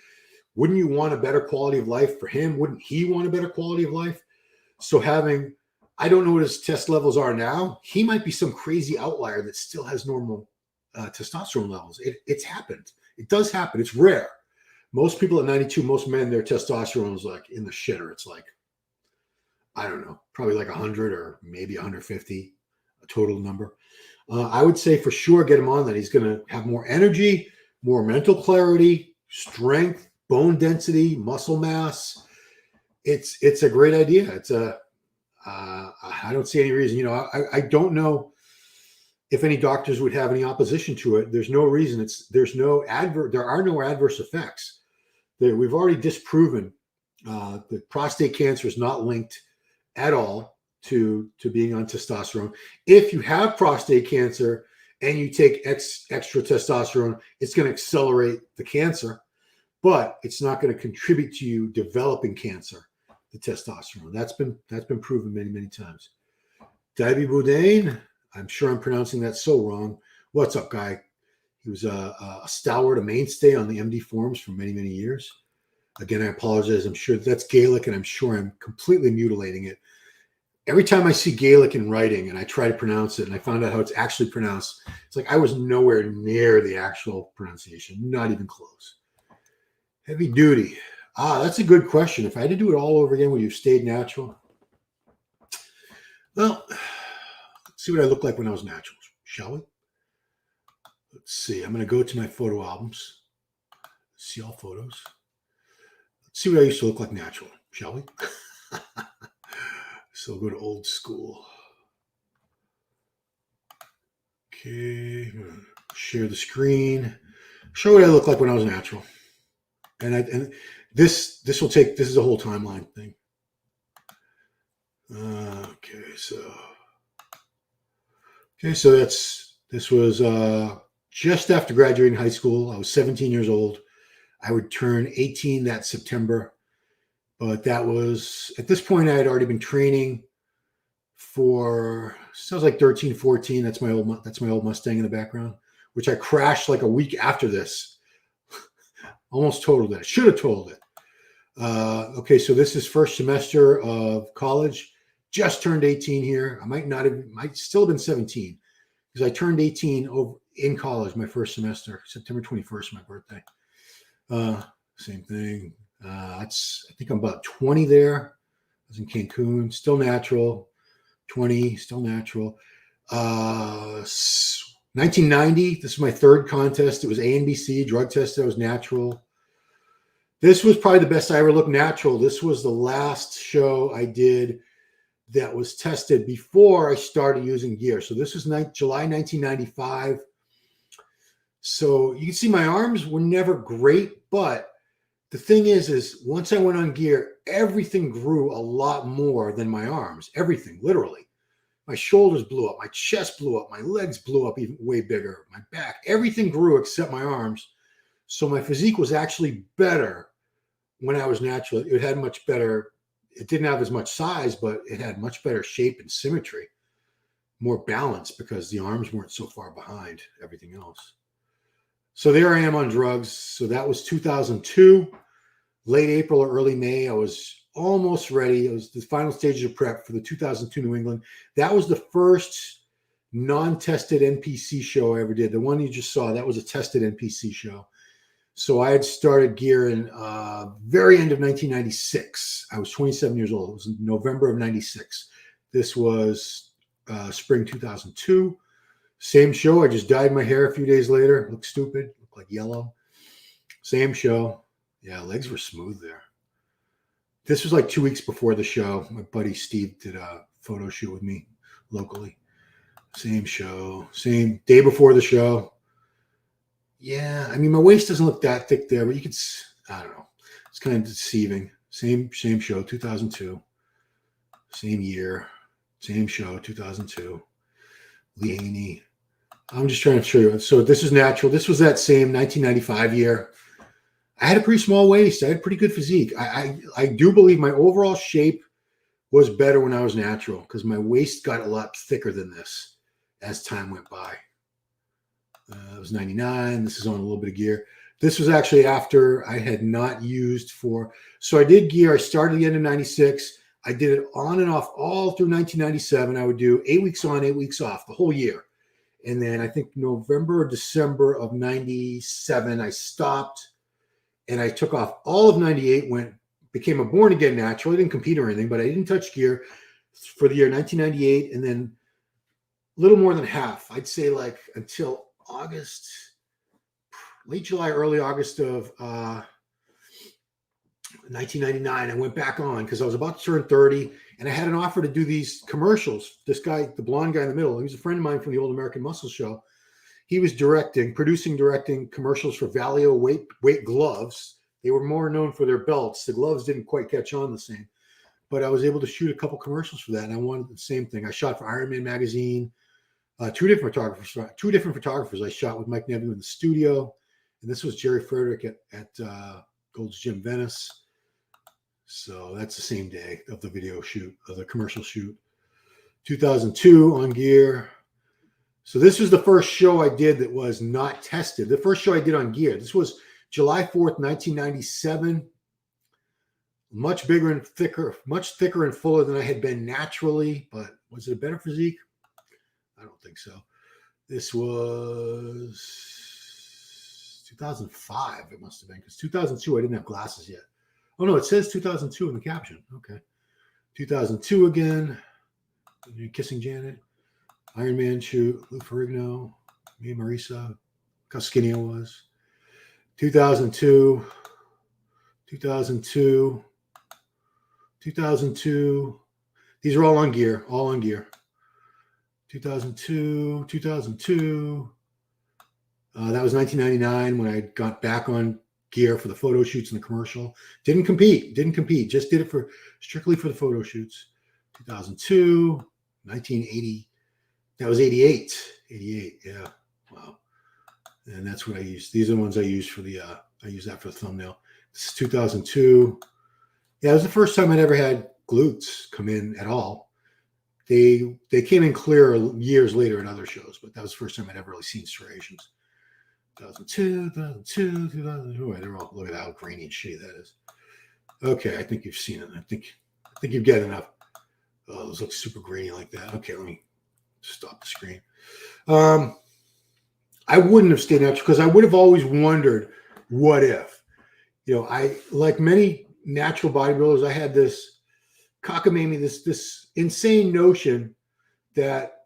Wouldn't you want a better quality of life for him? Wouldn't he want a better quality of life? So I don't know what his test levels are now. He might be some crazy outlier that still has normal testosterone levels. It's happened. It does happen. It's rare. Most people at 92, most men, their testosterone is like in the shitter. It's like, I don't know, probably like 100 or maybe 150, a total number. I would say for sure get him on that. He's going to have more energy, more mental clarity, strength, bone density, muscle mass. It's a great idea. I don't see any reason. I don't know if any doctors would have any opposition to it. There's no reason. There are no adverse effects. We've already disproven that prostate cancer is not linked at all to being on testosterone. If you have prostate cancer and you take extra testosterone, it's going to accelerate the cancer, but it's not going to contribute to you developing cancer. The testosterone that's been proven many, many times. Davy Boudin, I'm sure I'm pronouncing that so wrong. What's up, guy? He was a stalwart, a mainstay on the MD forums for many, many years. Again, I apologize. I'm sure that's Gaelic, and I'm sure I'm completely mutilating it. Every time I see Gaelic in writing and I try to pronounce it and I found out how it's actually pronounced, it's like I was nowhere near the actual pronunciation, not even close. Heavy duty. That's a good question. If I had to do it all over again, would you have stayed natural? Well, let's see what I look like when I was natural, shall we? Let's see. I'm going to go to my photo albums. See all photos. Let's see what I used to look like natural, shall we? So we'll go to old school. Okay, share the screen. Show what I look like when I was natural. And this will take, this is a whole timeline thing. Okay, so this was just after graduating high school. I was 17 years old. I would turn 18 that September, but that was, at this point, I had already been training for, sounds like 13, 14. That's my old Mustang in the background, which I crashed like a week after this. Almost totaled it. Should have totaled it. Okay, so this is first semester of college. Just turned 18 here. I might still have been 17 because I turned 18 over in college, my first semester, September 21st, my birthday. Same thing. I think I'm about 20 there. I was in Cancun, still natural. 20, still natural. 1990, this is my third contest. It was A and BC, drug tested. I was natural. This was probably the best I ever looked natural. This was the last show I did that was tested before I started using gear. So this was July 1995. So you can see my arms were never great, but the thing is once I went on gear, everything grew a lot more than my arms. Everything, literally. My shoulders blew up, my chest blew up, my legs blew up even way bigger, my back, everything grew except my arms. So my physique was actually better when I was natural. It had much better, it didn't have as much size, but it had much better shape and symmetry, more balance because the arms weren't so far behind everything else. So there I am on drugs. So that was 2002, late April or early May. I was almost ready. It was the final stages of prep for the 2002 New England. That was the first non-tested NPC show I ever did. The one you just saw, that was a tested NPC show. So I had started gear in very end of 1996. I was 27 years old. It was in November of 96. This was spring 2002. Same show. I just dyed my hair a few days later. Looked stupid. Looked like yellow. Same show. Yeah, legs were smooth there. This was like 2 weeks before the show. My buddy Steve did a photo shoot with me locally. Same show. Same day before the show. Yeah, I mean, my waist doesn't look that thick there, but you could, I don't know. It's kind of deceiving. Same show, 2002. Same year. Same show, 2002. Lee Haney. I'm just trying to show you. So this is natural. This was that same 1995 year. I had a pretty small waist. I had pretty good physique. I do believe my overall shape was better when I was natural because my waist got a lot thicker than this as time went by. It was 99. This is on a little bit of gear. This was actually after I had not used so I did gear. I started at the end of 96. I did it on and off all through 1997. I would do 8 weeks on, 8 weeks off the whole year. And then I think November or December of 97, I stopped and I took off all of 98, became a born again natural. I didn't compete or anything, but I didn't touch gear for the year 1998. And then a little more than half, I'd say like until August, late July, early August of 1999, I went back on because I was about to turn 30 and I had an offer to do these commercials. This guy, the blonde guy in the middle, he was a friend of mine from the Old American Muscle Show. He was directing commercials for Valio weight gloves. They were more known for their belts. The gloves didn't quite catch on the same, but I was able to shoot a couple commercials for that. And I wanted the same thing. I shot for Iron Man magazine. Two different photographers I shot with Mike Neville in the studio. And this was Jerry Frederick at Gold's Gym Venice. So that's the same day of the video shoot, of the commercial shoot. 2002 on gear. So this was the first show I did that was not tested. The first show I did on gear. This was July 4th, 1997. Much bigger and thicker, much thicker and fuller than I had been naturally. But was it a better physique? I don't think so. This was 2005. It must have been because 2002 I didn't have glasses yet. Oh no, it says 2002 in the caption. Okay, 2002 again. Kissing Janet, Iron Man shoot, Lou Ferrigno, me and Marisa. Look how skinny I was. 2002, 2002, 2002. These are all on gear, 2002, 2002. That was 1999 when I got back on gear for the photo shoots and the commercial. Didn't compete. Just did it strictly for the photo shoots. 2002, 1980. That was 88. 88. Yeah. Wow. And that's what I used. These are the ones I used for the, I use that for the thumbnail. This is 2002. Yeah, it was the first time I'd ever had glutes come in at all. They came in clear years later in other shows, but that was the first time I'd ever really seen striations. 2002, 2002. They're all, look at how grainy and shitty that is. Okay, I think you've seen it. I think you've got enough. Oh, those look super grainy like that. Okay, let me stop the screen. I wouldn't have stayed natural because I would have always wondered, what if? You know, I, like many natural bodybuilders, I had this cockamamie, this insane notion that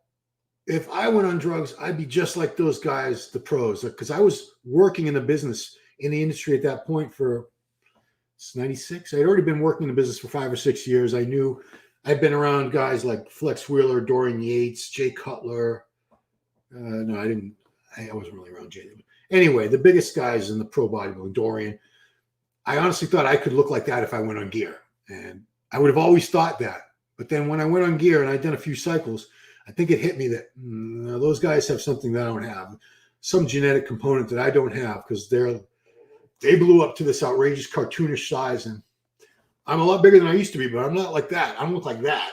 if I went on drugs, I'd be just like those guys, the pros, because I was working in the business, in the industry at that point for 96. I'd already been working in the business for 5 or 6 years. I knew I'd been around guys like Flex Wheeler, Dorian Yates, Jay Cutler. No, I didn't. I wasn't really around Jay. Anyway, the biggest guys in the pro bodybuilding, Dorian. I honestly thought I could look like that if I went on gear. And I would have always thought that. But then when I went on gear and I'd done a few cycles, I think it hit me that those guys have something that I don't have, some genetic component that I don't have, because they blew up to this outrageous cartoonish size, and I'm a lot bigger than I used to be, but I'm not like that. I don't look like that.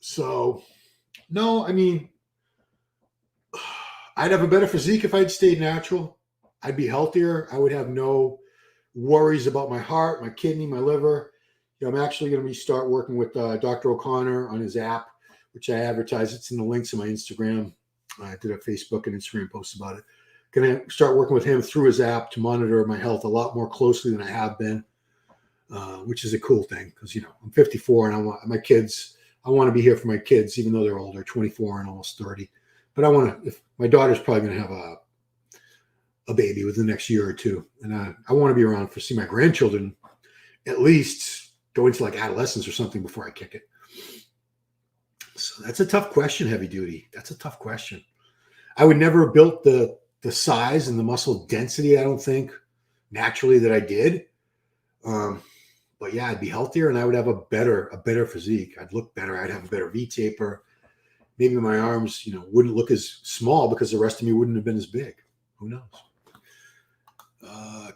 So, no, I mean, I'd have a better physique if I'd stayed natural. I'd be healthier. I would have no worries about my heart, my kidney, my liver. You know, I'm actually going to start working with Dr. O'Connor on his app, which I advertise. It's in the links in my Instagram. I did a Facebook and Instagram post about it. Going to start working with him through his app to monitor my health a lot more closely than I have been, which is a cool thing because, you know, I'm 54 and I want my kids. I want to be here for my kids, even though they're older, 24 and almost 30. But I want to, if my daughter's probably going to have a baby within the next year or two. And I want to be around for see my grandchildren at least go into like adolescence or something before I kick it. So that's a tough question, heavy duty. That's a tough question. I would never have built the size and the muscle density, I don't think, naturally that I did. But yeah, I'd be healthier and I would have a better physique. I'd look better. I'd have a better V-taper. Maybe my arms, you know, wouldn't look as small because the rest of me wouldn't have been as big. Who knows?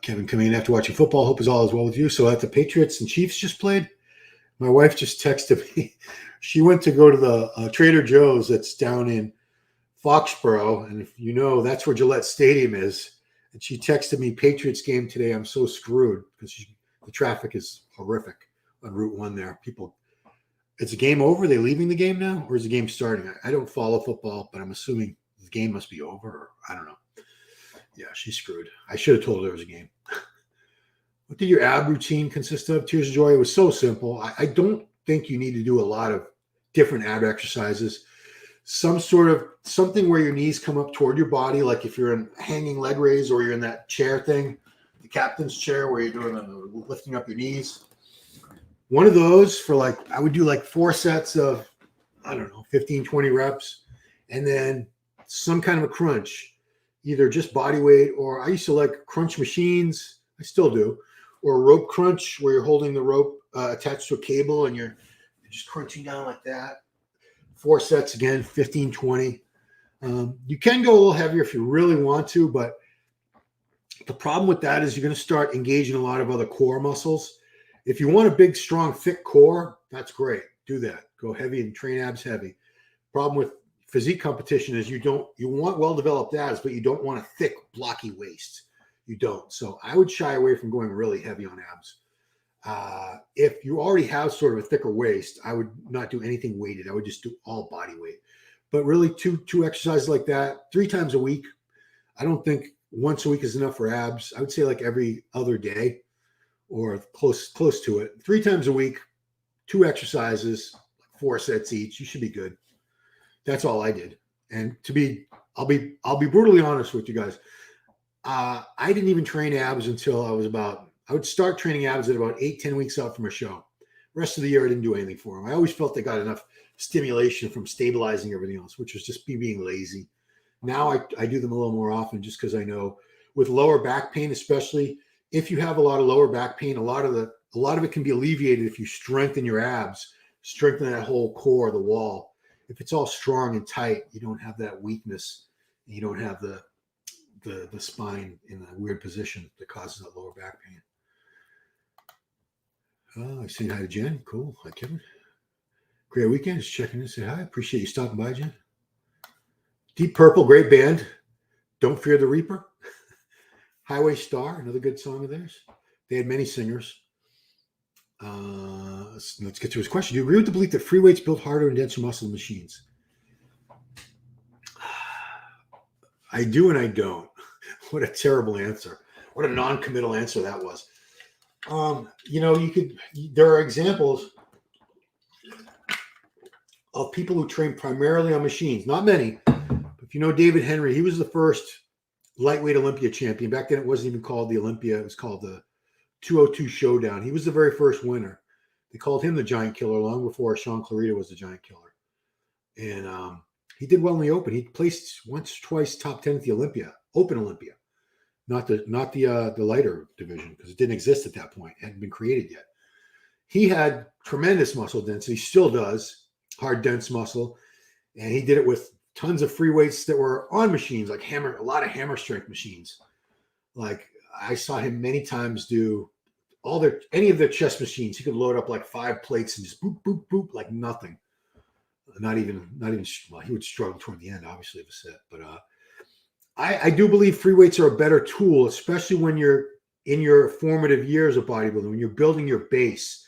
Kevin coming in after watching football. Hope is all is well with you. So at the Patriots and Chiefs just played, my wife just texted me. She went to go to the Trader Joe's that's down in Foxborough. And if you know, that's where Gillette Stadium is. And she texted me, Patriots game today. I'm so screwed because the traffic is horrific on Route 1 there. People, is the game over? Are they leaving the game now? Or is the game starting? I don't follow football, but I'm assuming the game must be over. Or I don't know. Yeah, she's screwed. I should have told her there was a game. What did your ab routine consist of? Tears of Joy. It was so simple. I don't think you need to do a lot of different ab exercises. Some sort of something where your knees come up toward your body, like if you're in hanging leg raise or you're in that chair thing, the captain's chair where you're doing lifting up your knees. One of those for like, I would do like 4 sets of, I don't know, 15, 20 reps, and then some kind of a crunch. Either just body weight, or I used to like crunch machines. I still do. Or a rope crunch where you're holding the rope attached to a cable and you're just crunching down like that. 4 sets again, 15, 20. You can go a little heavier if you really want to, but the problem with that is you're going to start engaging a lot of other core muscles. If you want a big, strong, thick core, that's great. Do that. Go heavy and train abs heavy. Problem with physique competition is you want well-developed abs, but you don't want a thick, blocky waist. You don't. So I would shy away from going really heavy on abs. If you already have sort of a thicker waist, I would not do anything weighted. I would just do all body weight. But really two exercises like that 3 times a week. I don't think once a week is enough for abs. I would say like every other day or close to it. 3 times a week, 2 exercises, 4 sets each. You should be good. That's all I did. And I'll be brutally honest with you guys. I didn't even train abs until I would start training abs at about 8-10 weeks out from a show. Rest of the year, I didn't do anything for them. I always felt they got enough stimulation from stabilizing everything else, which was just me being lazy. Now I do them a little more often just because I know with lower back pain, especially if you have a lot of lower back pain, a lot of it can be alleviated if you strengthen your abs, strengthen that whole core, the wall. If it's all strong and tight, you don't have that weakness. You don't have the spine in a weird position that causes that lower back pain. Oh, I see hi to Jen. Cool. Hi, Kevin. Great weekend. Just checking in. Say hi. Appreciate you stopping by, Jen. Deep Purple, great band. Don't Fear the Reaper. Highway Star, another good song of theirs. They had many singers. Let's get to his question. Do you agree with the belief that free weights build harder and denser muscle machines? I do and I don't. What a terrible answer. What a non-committal answer that was. There are examples of people who train primarily on machines. Not many. If you know David Henry, he was the first lightweight Olympia champion. Back then, it wasn't even called the Olympia. It was called the 202 Showdown. He was the very first winner. They called him the Giant Killer long before Sean Clarita was the Giant Killer. And he did well in the Open. He placed once, twice top 10 at the Olympia, Open Olympia, not the lighter division because it didn't exist at that point. It hadn't been created yet. He had tremendous muscle density, still does, hard, dense muscle. And he did it with tons of free weights that were on machines, like a lot of hammer strength machines. Like I saw him many times do any of their chest machines. He could load up like 5 plates and just boop, boop, boop, like nothing. Not even, well, he would struggle toward the end, obviously, of a set. But I do believe free weights are a better tool, especially when you're in your formative years of bodybuilding, when you're building your base.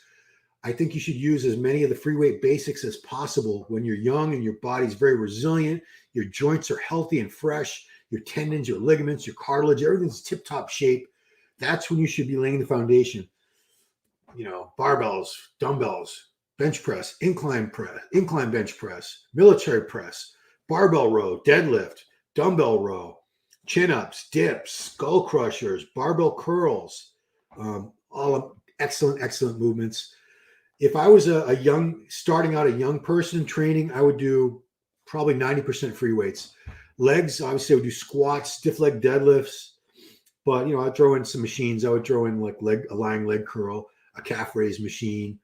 I think you should use as many of the free weight basics as possible when you're young and your body's very resilient. Your joints are healthy and fresh. Your tendons, your ligaments, your cartilage, everything's tip-top shape. That's when you should be laying the foundation. Barbells, dumbbells, bench press, incline bench press, military press, barbell row, deadlift, dumbbell row, chin-ups, dips, skull crushers, barbell curls, all excellent movements. If I was starting out a young person training, I would do probably 90% free weights. Legs, obviously I would do squats, stiff leg deadlifts, but I'd throw in some machines. I would throw in like a lying leg curl, a calf raise machine,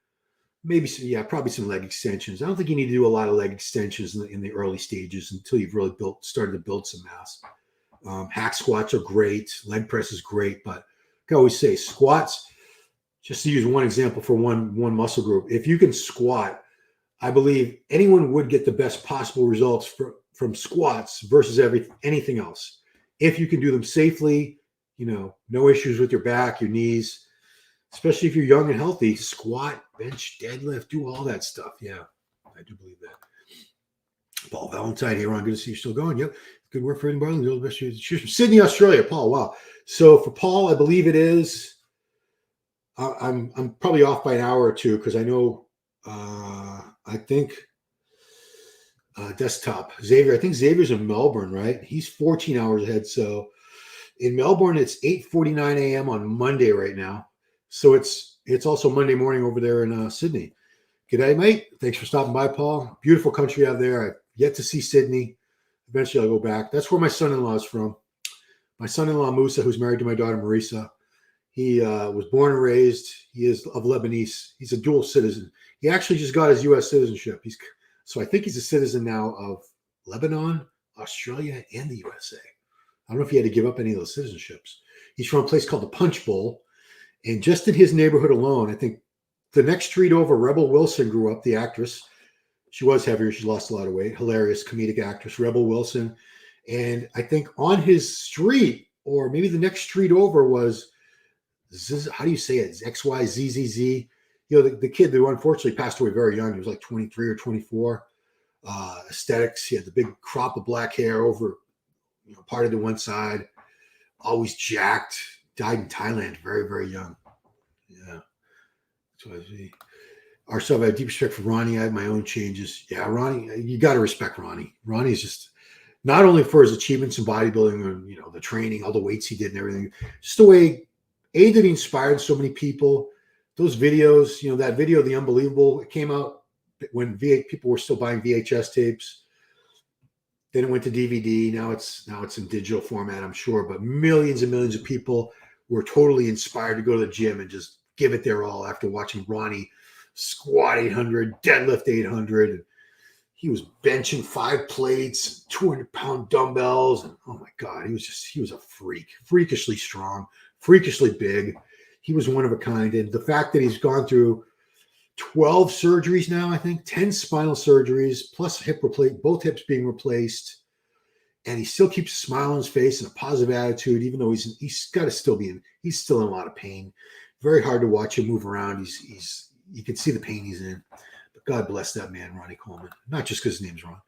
maybe probably some leg extensions. I don't think you need to do a lot of leg extensions in the early stages until you've really started to build some mass. Hack squats are great. Leg press is great, but I can always say squats, just to use one example for one muscle group, if you can squat, I believe anyone would get the best possible results from squats versus anything else. If you can do them safely, no issues with your back, your knees, especially if you're young and healthy, squat, bench, deadlift, do all that stuff. Yeah, I do believe that. Paul Valentine, hey, Ron, good to see you still going. Yep. Good work for everybody. All the best. Cheers from Sydney, Australia. Paul, wow. So for Paul, I believe it is, I'm probably off by an hour or two because I know, I think desktop Xavier. I think Xavier's in Melbourne, right? He's 14 hours ahead. So in Melbourne, it's 8:49 a.m. on Monday right now. So it's also Monday morning over there in Sydney. G'day, mate. Thanks for stopping by, Paul. Beautiful country out there. I've yet to see Sydney. Eventually, I'll go back. That's where my son-in-law is from. My son-in-law, Musa, who's married to my daughter, Marisa. He was born and raised. He is of Lebanese. He's a dual citizen. He actually just got his U.S. citizenship. So I think he's a citizen now of Lebanon, Australia, and the USA. I don't know if he had to give up any of those citizenships. He's from a place called the Punch Bowl. And just in his neighborhood alone, I think the next street over, Rebel Wilson grew up, the actress. She was heavier. She lost a lot of weight. Hilarious comedic actress, Rebel Wilson. And I think on his street, or maybe the next street over, was, how do you say it? XYZZZ. The kid who unfortunately passed away very young. He was like 23 or 24. Aesthetics. He had the big crop of black hair over, parted to one side. Always jacked. Died in Thailand very, very young. Yeah. ourselves. I have deep respect for Ronnie. I have my own changes. Yeah, Ronnie, you got to respect Ronnie. Ronnie is just not only for his achievements in bodybuilding and, you know, the training, all the weights he did and everything, just the way, that he inspired so many people. Those videos, you know, that video, The Unbelievable, it came out when people were still buying VHS tapes. Then it went to DVD. Now it's in digital format, I'm sure. But millions and millions of people were totally inspired to go to the gym and just give it their all after watching Ronnie squat 800, deadlift 800. He was benching 5 plates, 200-pound dumbbells. And oh my God, he was a freak, freakishly strong, freakishly big. He was one of a kind. And the fact that he's gone through 12 surgeries now, I think, 10 spinal surgeries, plus both hips being replaced. And he still keeps a smile on his face and a positive attitude, even though he's got to still he's still in a lot of pain. Very hard to watch him move around. You can see the pain he's in. But God bless that man, Ronnie Coleman. Not just because his name's Ron.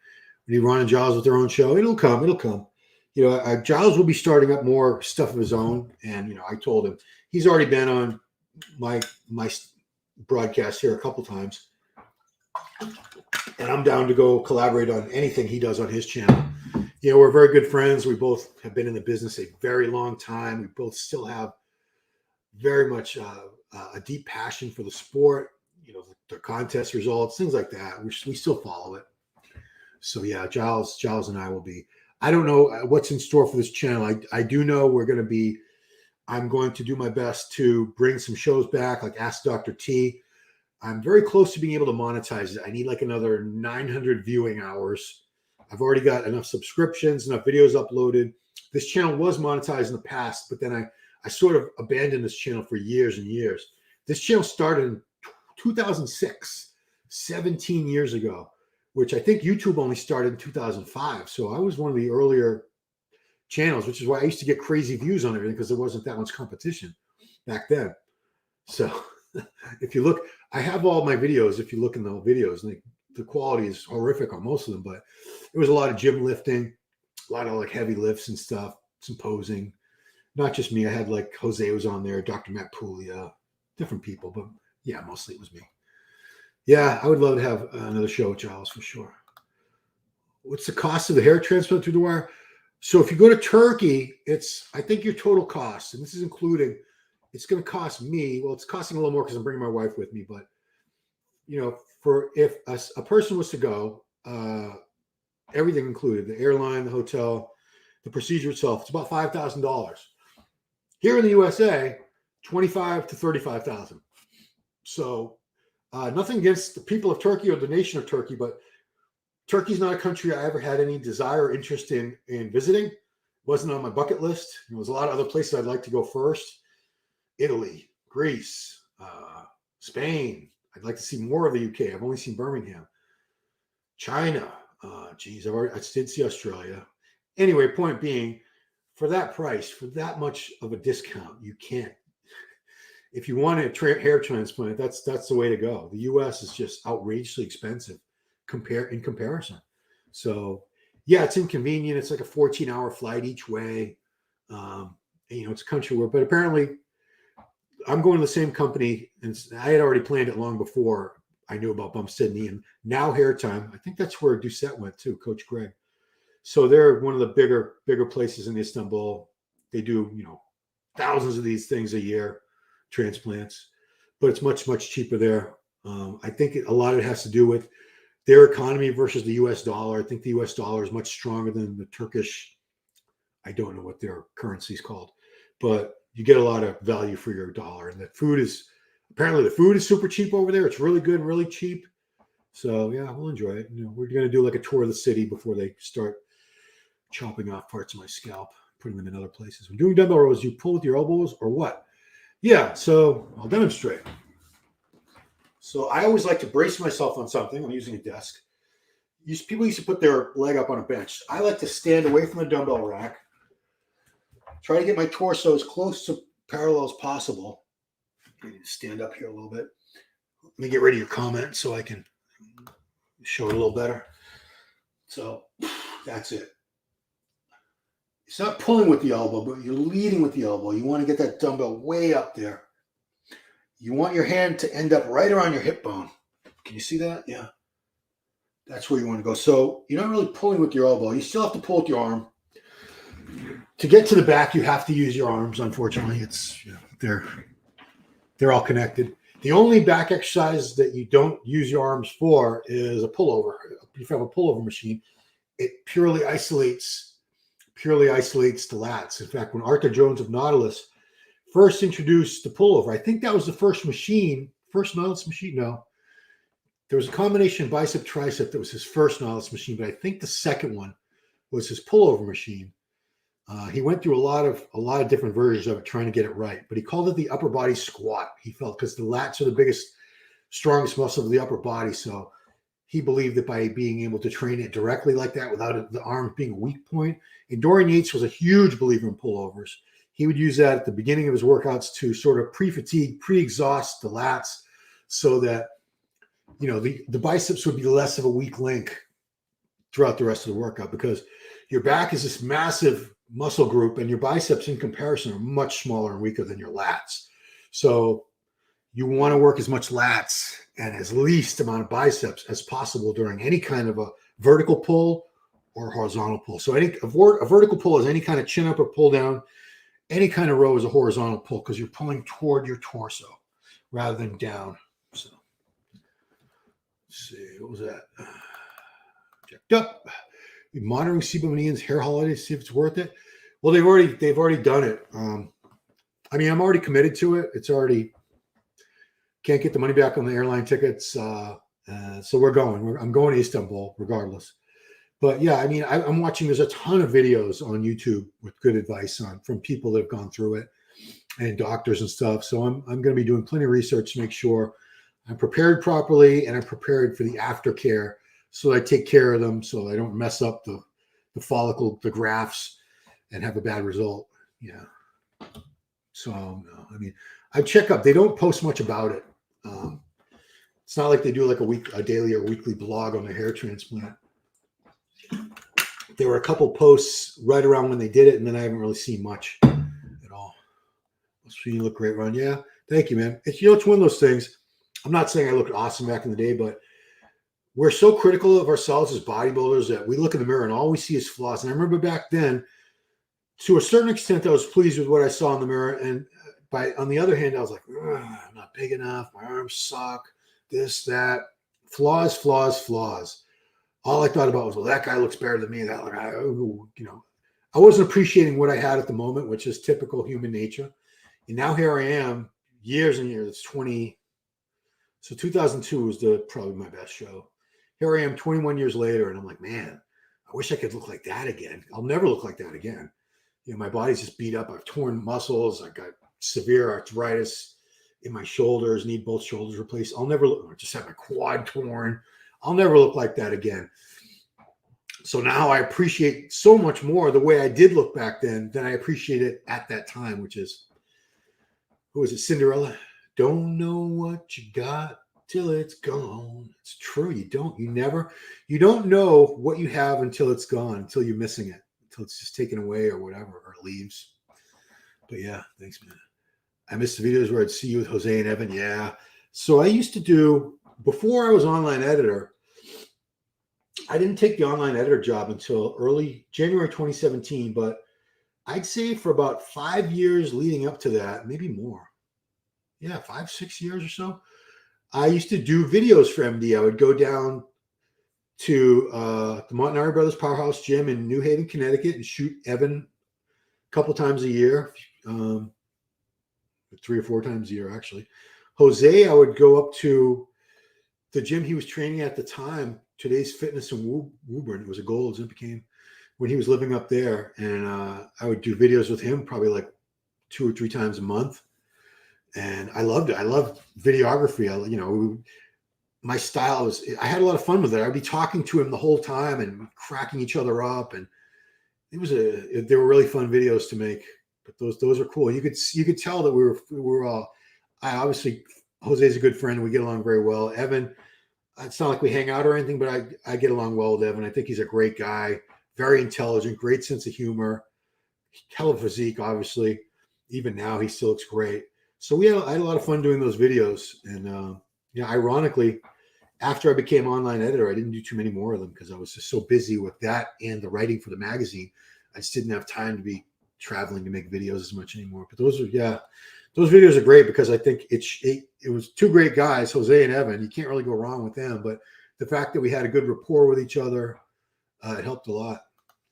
We need Ron and Giles with their own show. It'll come. You know, Giles will be starting up more stuff of his own. And, you know, I told him he's already been on my broadcast here a couple times. And I'm down to go collaborate on anything he does on his channel. You know, we're very good friends. We both have been in the business a very long time. We both still have very much a deep passion for the sport, you know, the contest results, things like that. We still follow it. So yeah, Giles and I will be, I don't know what's in store for this channel. I do know I'm going to do my best to bring some shows back, like Ask Dr. T. I'm very close to being able to monetize it. I need like another 900 viewing hours. I've already got enough subscriptions, enough videos uploaded. This channel was monetized in the past, but then I sort of abandoned this channel for years and years. This channel started in 2006, 17 years ago, which I think YouTube only started in 2005. So I was one of the earlier channels, which is why I used to get crazy views on everything, because there wasn't that much competition back then. So if you look, I have all my videos. If you look in the videos, and the quality is horrific on most of them, but it was a lot of gym lifting, a lot of like heavy lifts and stuff, some posing. Not just me. I had like Jose was on there, Dr. Matt Puglia, different people, but yeah, mostly it was me. Yeah, I would love to have another show with Giles for sure. What's the cost of the hair transplant through the wire? So if you go to Turkey, I think your total cost, and this is including, it's going to cost me, well, it's costing a little more because I'm bringing my wife with me, but you know, if a person was to go, everything included, the airline, the hotel, the procedure itself, it's about $5,000. Here in the USA, $25,000 to $35,000. So nothing against the people of Turkey or the nation of Turkey, but Turkey's not a country I ever had any desire or interest in visiting. It wasn't on my bucket list. There was a lot of other places I'd like to go first. Italy, Greece, Spain. I'd like to see more of the UK. I've only seen Birmingham. China. I did see Australia. Anyway, point being, for that price, for that much of a discount, you can't. If you want a hair transplant, that's the way to go. The US is just outrageously expensive in comparison. So yeah, it's inconvenient. It's like a 14-hour flight each way. You know, it's a country where, but apparently I'm going to the same company, and I had already planned it long before I knew about Bump Sydney and Now Hair Time. I think that's where Doucette went too, Coach Greg. So they're one of the bigger places in Istanbul. They do, you know, thousands of these things a year, transplants, but it's much, much cheaper there. I think a lot of it has to do with their economy versus the US dollar. I think the US dollar is much stronger than the Turkish. I don't know what their currency is called, but you get a lot of value for your dollar. And apparently the food is super cheap over there. It's really good and really cheap. So yeah, we'll enjoy it. You know, we're going to do like a tour of the city before they start chopping off parts of my scalp, putting them in other places. When doing dumbbell rows, you pull with your elbows or what? Yeah, so I'll demonstrate. So I always like to brace myself on something. I'm using a desk. People used to put their leg up on a bench. I like to stand away from the dumbbell rack, try to get my torso as close to parallel as possible. I need to stand up here a little bit. Let me get rid of your comment so I can show it a little better. So that's it. It's not pulling with the elbow, but you're leading with the elbow. You want to get that dumbbell way up there. You want your hand to end up right around your hip bone. Can you see that? Yeah. That's where you want to go. So you're not really pulling with your elbow. You still have to pull with your arm. To get to the back, you have to use your arms. Unfortunately, it's they're all connected. The only back exercise that you don't use your arms for is a pullover. If you have a pullover machine, it purely isolates the lats. In fact, when Arthur Jones of Nautilus first introduced the pullover, I think that was the first Nautilus machine. No, there was a combination bicep tricep that was his first Nautilus machine, but I think the second one was his pullover machine. He went through a lot of different versions of it trying to get it right, but he called it the upper body squat. He felt because the lats are the biggest, strongest muscle of the upper body, so he believed that by being able to train it directly like that without the arm being a weak point. And Dorian Yates was a huge believer in pullovers. He would use that at the beginning of his workouts to sort of pre-fatigue, pre-exhaust the lats so that, you know, the biceps would be less of a weak link throughout the rest of the workout, because your back is this massive muscle group and your biceps in comparison are much smaller and weaker than your lats. So you want to work as much lats and as least amount of biceps as possible during any kind of a vertical pull or horizontal pull. So a vertical pull is any kind of chin up or pull down. Any kind of row is a horizontal pull because you're pulling toward your torso rather than down. So let's see, what was that? Checked up. Monitoring Sebum hair holidays, see if it's worth it. Well, they've already done it. I mean, I'm already committed to it. It's already can't get the money back on the airline tickets. So we're going. I'm going to Istanbul regardless. But yeah, I mean, I'm watching. There's a ton of videos on YouTube with good advice from people that have gone through it and doctors and stuff. So I'm going to be doing plenty of research to make sure I'm prepared properly and I'm prepared for the aftercare, so I take care of them so I don't mess up the follicle, the grafts, and have a bad result. Yeah. So no, I mean, I check up. They don't post much about it. It's not like they do like a daily or weekly blog on the hair transplant. There were a couple posts right around when they did it, and then I haven't really seen much at all. So you look great, Ron. Yeah, thank you, man. It's it's one of those things. I'm not saying I looked awesome back in the day, but we're so critical of ourselves as bodybuilders that we look in the mirror and all we see is flaws. And I remember back then, to a certain extent, I was pleased with what I saw in the mirror. And on the other hand, I was like, I'm not big enough. My arms suck. This, that, flaws. All I thought about was, well, that guy looks better than me. That guy, I wasn't appreciating what I had at the moment, which is typical human nature. And now here I am, years and years. It's 20. So 2002 was probably my best show. Here I am 21 years later, and I'm like, man, I wish I could look like that again. I'll never look like that again. My body's just beat up. I've torn muscles. I got severe arthritis in my shoulders, need both shoulders replaced. I'll never look, I just had my quad torn. I'll never look like that again. So now I appreciate so much more the way I did look back then than I appreciate it at that time, which is, who was it? Cinderella. Don't know what you got till it's gone. It's true. You don't know what you have until it's gone, until you're missing it, until it's just taken away or whatever, or it leaves. But yeah, thanks, man. I missed the videos where I'd see you with Jose and Evan. Yeah. So I used to do, before I was online editor, I didn't take the online editor job until early January 2017, but I'd say for about 5 years leading up to that, maybe more. Yeah, 5-6 years or so. I used to do videos for MD. I would go down to the Montanari Brothers Powerhouse Gym in New Haven, Connecticut, and shoot Evan a couple times a year, 3 or 4 times a year, actually. Jose, I would go up to the gym he was training at the time, Today's Fitness in Woburn. It was a Gold's, it became, when he was living up there. And I would do videos with him probably like 2 or 3 times a month. And I loved it. I loved videography. My style was, I had a lot of fun with it. I'd be talking to him the whole time and cracking each other up. And they were really fun videos to make, but those are cool. You could tell that we were all, obviously Jose's a good friend. We get along very well. Evan, it's not like we hang out or anything, but I get along well with Evan. I think he's a great guy, very intelligent, great sense of humor, hell of physique, obviously. Even now, he still looks great. So I had a lot of fun doing those videos. And ironically, After I became online editor, I didn't do too many more of them because I was just so busy with that and the writing for the magazine. I just didn't have time to be traveling to make videos as much anymore. But those videos are great because I think it was two great guys, Jose and Evan. You can't really go wrong with them. But the fact that we had a good rapport with each other, it helped a lot.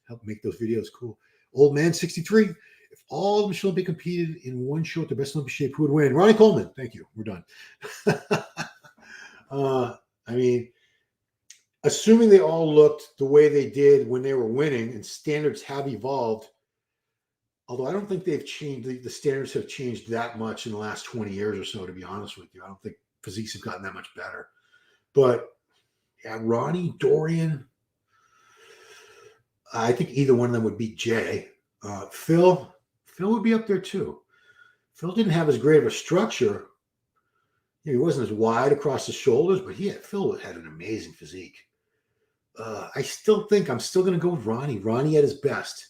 Helped make those videos cool. Old Man 63. If all the Michelin Olympics competed in one show at the best Olympic shape, who would win? Ronnie Coleman. Thank you. We're done. I mean, assuming they all looked the way they did when they were winning, and standards have evolved, although I don't think they've changed, the standards have changed that much in the last 20 years or so, to be honest with you. I don't think physiques have gotten that much better. But yeah, Ronnie, Dorian, I think either one of them would beat Jay. Phil would be up there too. Phil didn't have as great of a structure. He wasn't as wide across the shoulders, but Phil had an amazing physique. I still think I'm still going to go with Ronnie. Ronnie at his best.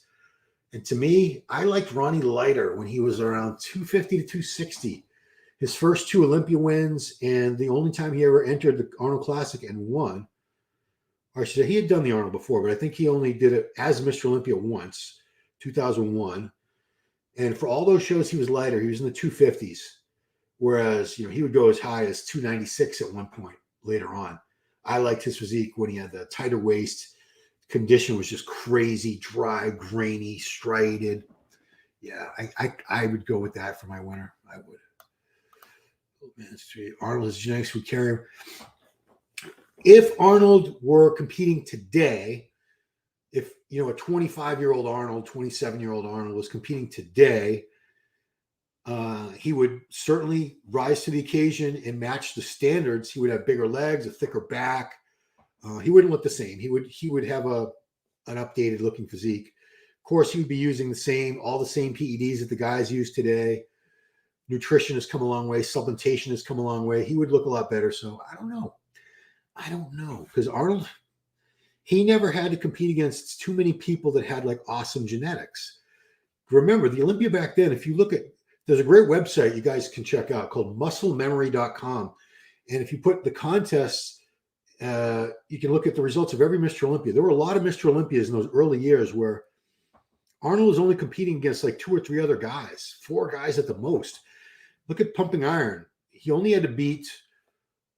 And to me, I liked Ronnie lighter when he was around 250 to 260. His first two Olympia wins and the only time he ever entered the Arnold Classic and won. Or I should say, he had done the Arnold before, but I think he only did it as Mr. Olympia once, 2001. And for all those shows, he was lighter. He was in the 250s. Whereas, he would go as high as 296 at one point later on. I liked his physique when he had the tighter waist. Condition was just crazy, dry, grainy, striated. Yeah, I would go with that for my winner. I would. Oh, man, Arnold, his genetics would carry him. If Arnold were competing today, if, a 25-year-old Arnold, 27-year-old Arnold was competing today, he would certainly rise to the occasion and match the standards. He would have bigger legs, a thicker back. He wouldn't look the same. He would have an updated looking physique. Of course, he would be using all the same PEDs that the guys use today. Nutrition has come a long way. Supplementation has come a long way. He would look a lot better. So I don't know because Arnold, he never had to compete against too many people that had like awesome genetics. Remember the Olympia back then, if you look at, there's a great website you guys can check out called musclememory.com. And if you put the contests, you can look at the results of every Mr. Olympia. There were a lot of Mr. Olympias in those early years where Arnold was only competing against like 2 or 3 other guys, 4 guys at the most. Look at pumping iron. He only had to beat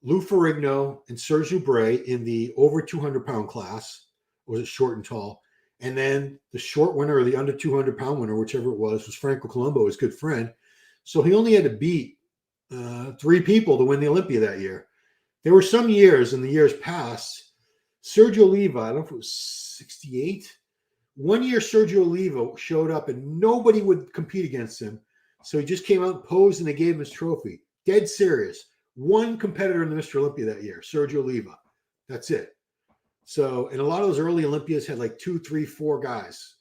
Lou Ferrigno and Serge Oubre in the over 200-pound class. Or was it short and tall? And then the short winner or the under 200-pound winner, whichever it was Franco Colombo, his good friend. So he only had to beat 3 people to win the Olympia that year. There were some years in the years past, Sergio Oliva, I don't know if it was 68. One year Sergio Oliva showed up and nobody would compete against him. So he just came out and posed and they gave him his trophy. Dead serious. One competitor in the Mr. Olympia that year, Sergio Oliva. That's it. So, and a lot of those early Olympias had like 2, 3, 4 guys.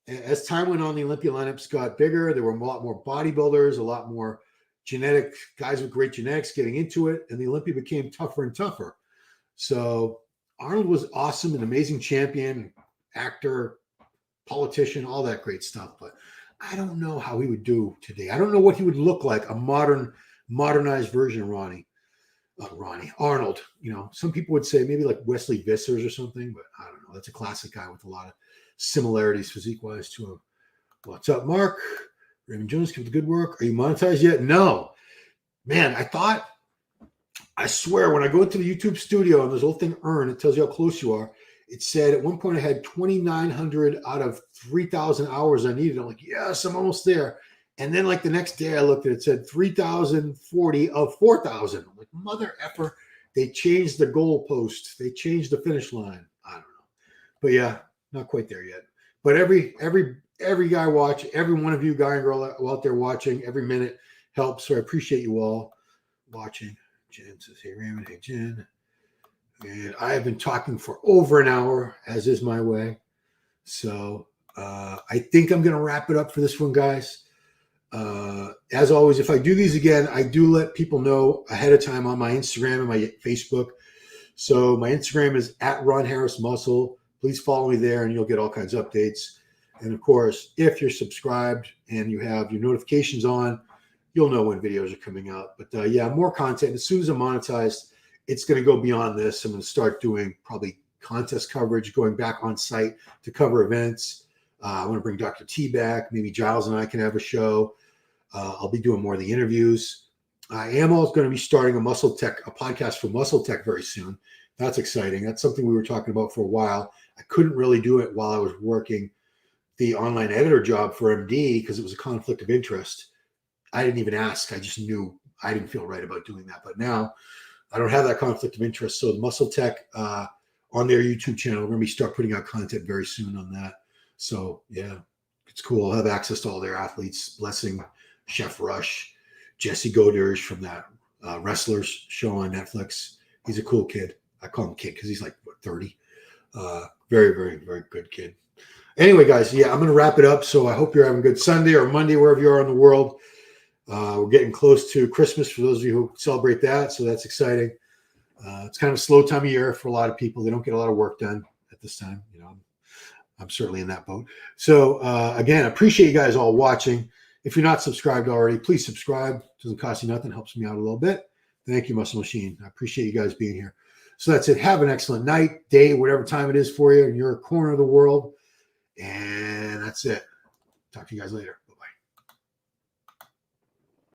As time went on, the Olympia lineups got bigger. There were a lot more bodybuilders, a lot more genetic guys with great genetics getting into it. And the Olympia became tougher and tougher. So Arnold was awesome, an amazing champion, actor, politician, all that great stuff. But I don't know how he would do today. I don't know what he would look like, a modernized version of Arnold. Some people would say maybe like Wesley Vissers or something, but I don't know. That's a classic guy with a lot of similarities physique-wise to him. What's up, Mark? Raymond Jones, keep the good work. Are you monetized yet? No. Man, I swear, when I go into the YouTube studio and there's a little thing earn, it tells you how close you are. It said at one point I had 2,900 out of 3,000 hours I needed. I'm like, yes, I'm almost there. And then like the next day I looked at it, it said 3,040 of 4,000. I'm like, mother effer. They changed the goalpost. They changed the finish line. I don't know. But yeah, not quite there yet. But every guy watch, every one of you guy and girl out there watching, every minute helps. So I appreciate you all watching. Jen says, hey, Raymond. Hey, Jen. And I have been talking for over an hour, as is my way. So I think I'm going to wrap it up for this one, guys. As always, if I do these again, I do let people know ahead of time on my Instagram and my Facebook. So my Instagram is @RonHarrisMuscle. Please follow me there and you'll get all kinds of updates. And of course, if you're subscribed and you have your notifications on, you'll know when videos are coming out. But yeah, more content. As soon as I'm monetized, it's going to go beyond this. I'm going to start doing probably contest coverage, going back on site to cover events. I want to bring Dr. T back. Maybe Giles and I can have a show. I'll be doing more of the interviews. I am also going to be starting a podcast for Muscle Tech very soon. That's exciting. That's something we were talking about for a while. I couldn't really do it while I was working the online editor job for MD because it was a conflict of interest. I didn't even ask. I just knew I didn't feel right about doing that. But now I don't have that conflict of interest. So the Muscle Tech on their YouTube channel, we're going to start putting out content very soon on that. So yeah, it's cool. I'll have access to all their athletes. Blessing, Chef Rush, Jesse Goders from that Wrestlers show on Netflix. He's a cool kid. I call him kid because he's like, what, 30? Very, very, very good kid. Anyway, guys, yeah, I'm going to wrap it up. So I hope you're having a good Sunday or Monday, wherever you are in the world. We're getting close to Christmas for those of you who celebrate that. So that's exciting. It's kind of a slow time of year for a lot of people. They don't get a lot of work done at this time. You know, I'm certainly in that boat. So again, I appreciate you guys all watching. If you're not subscribed already, please subscribe. It doesn't cost you nothing. Helps me out a little bit. Thank you, Muscle Machine. I appreciate you guys being here. So that's it. Have an excellent night, day, whatever time it is for you in your corner of the world. And that's it. Talk to you guys later.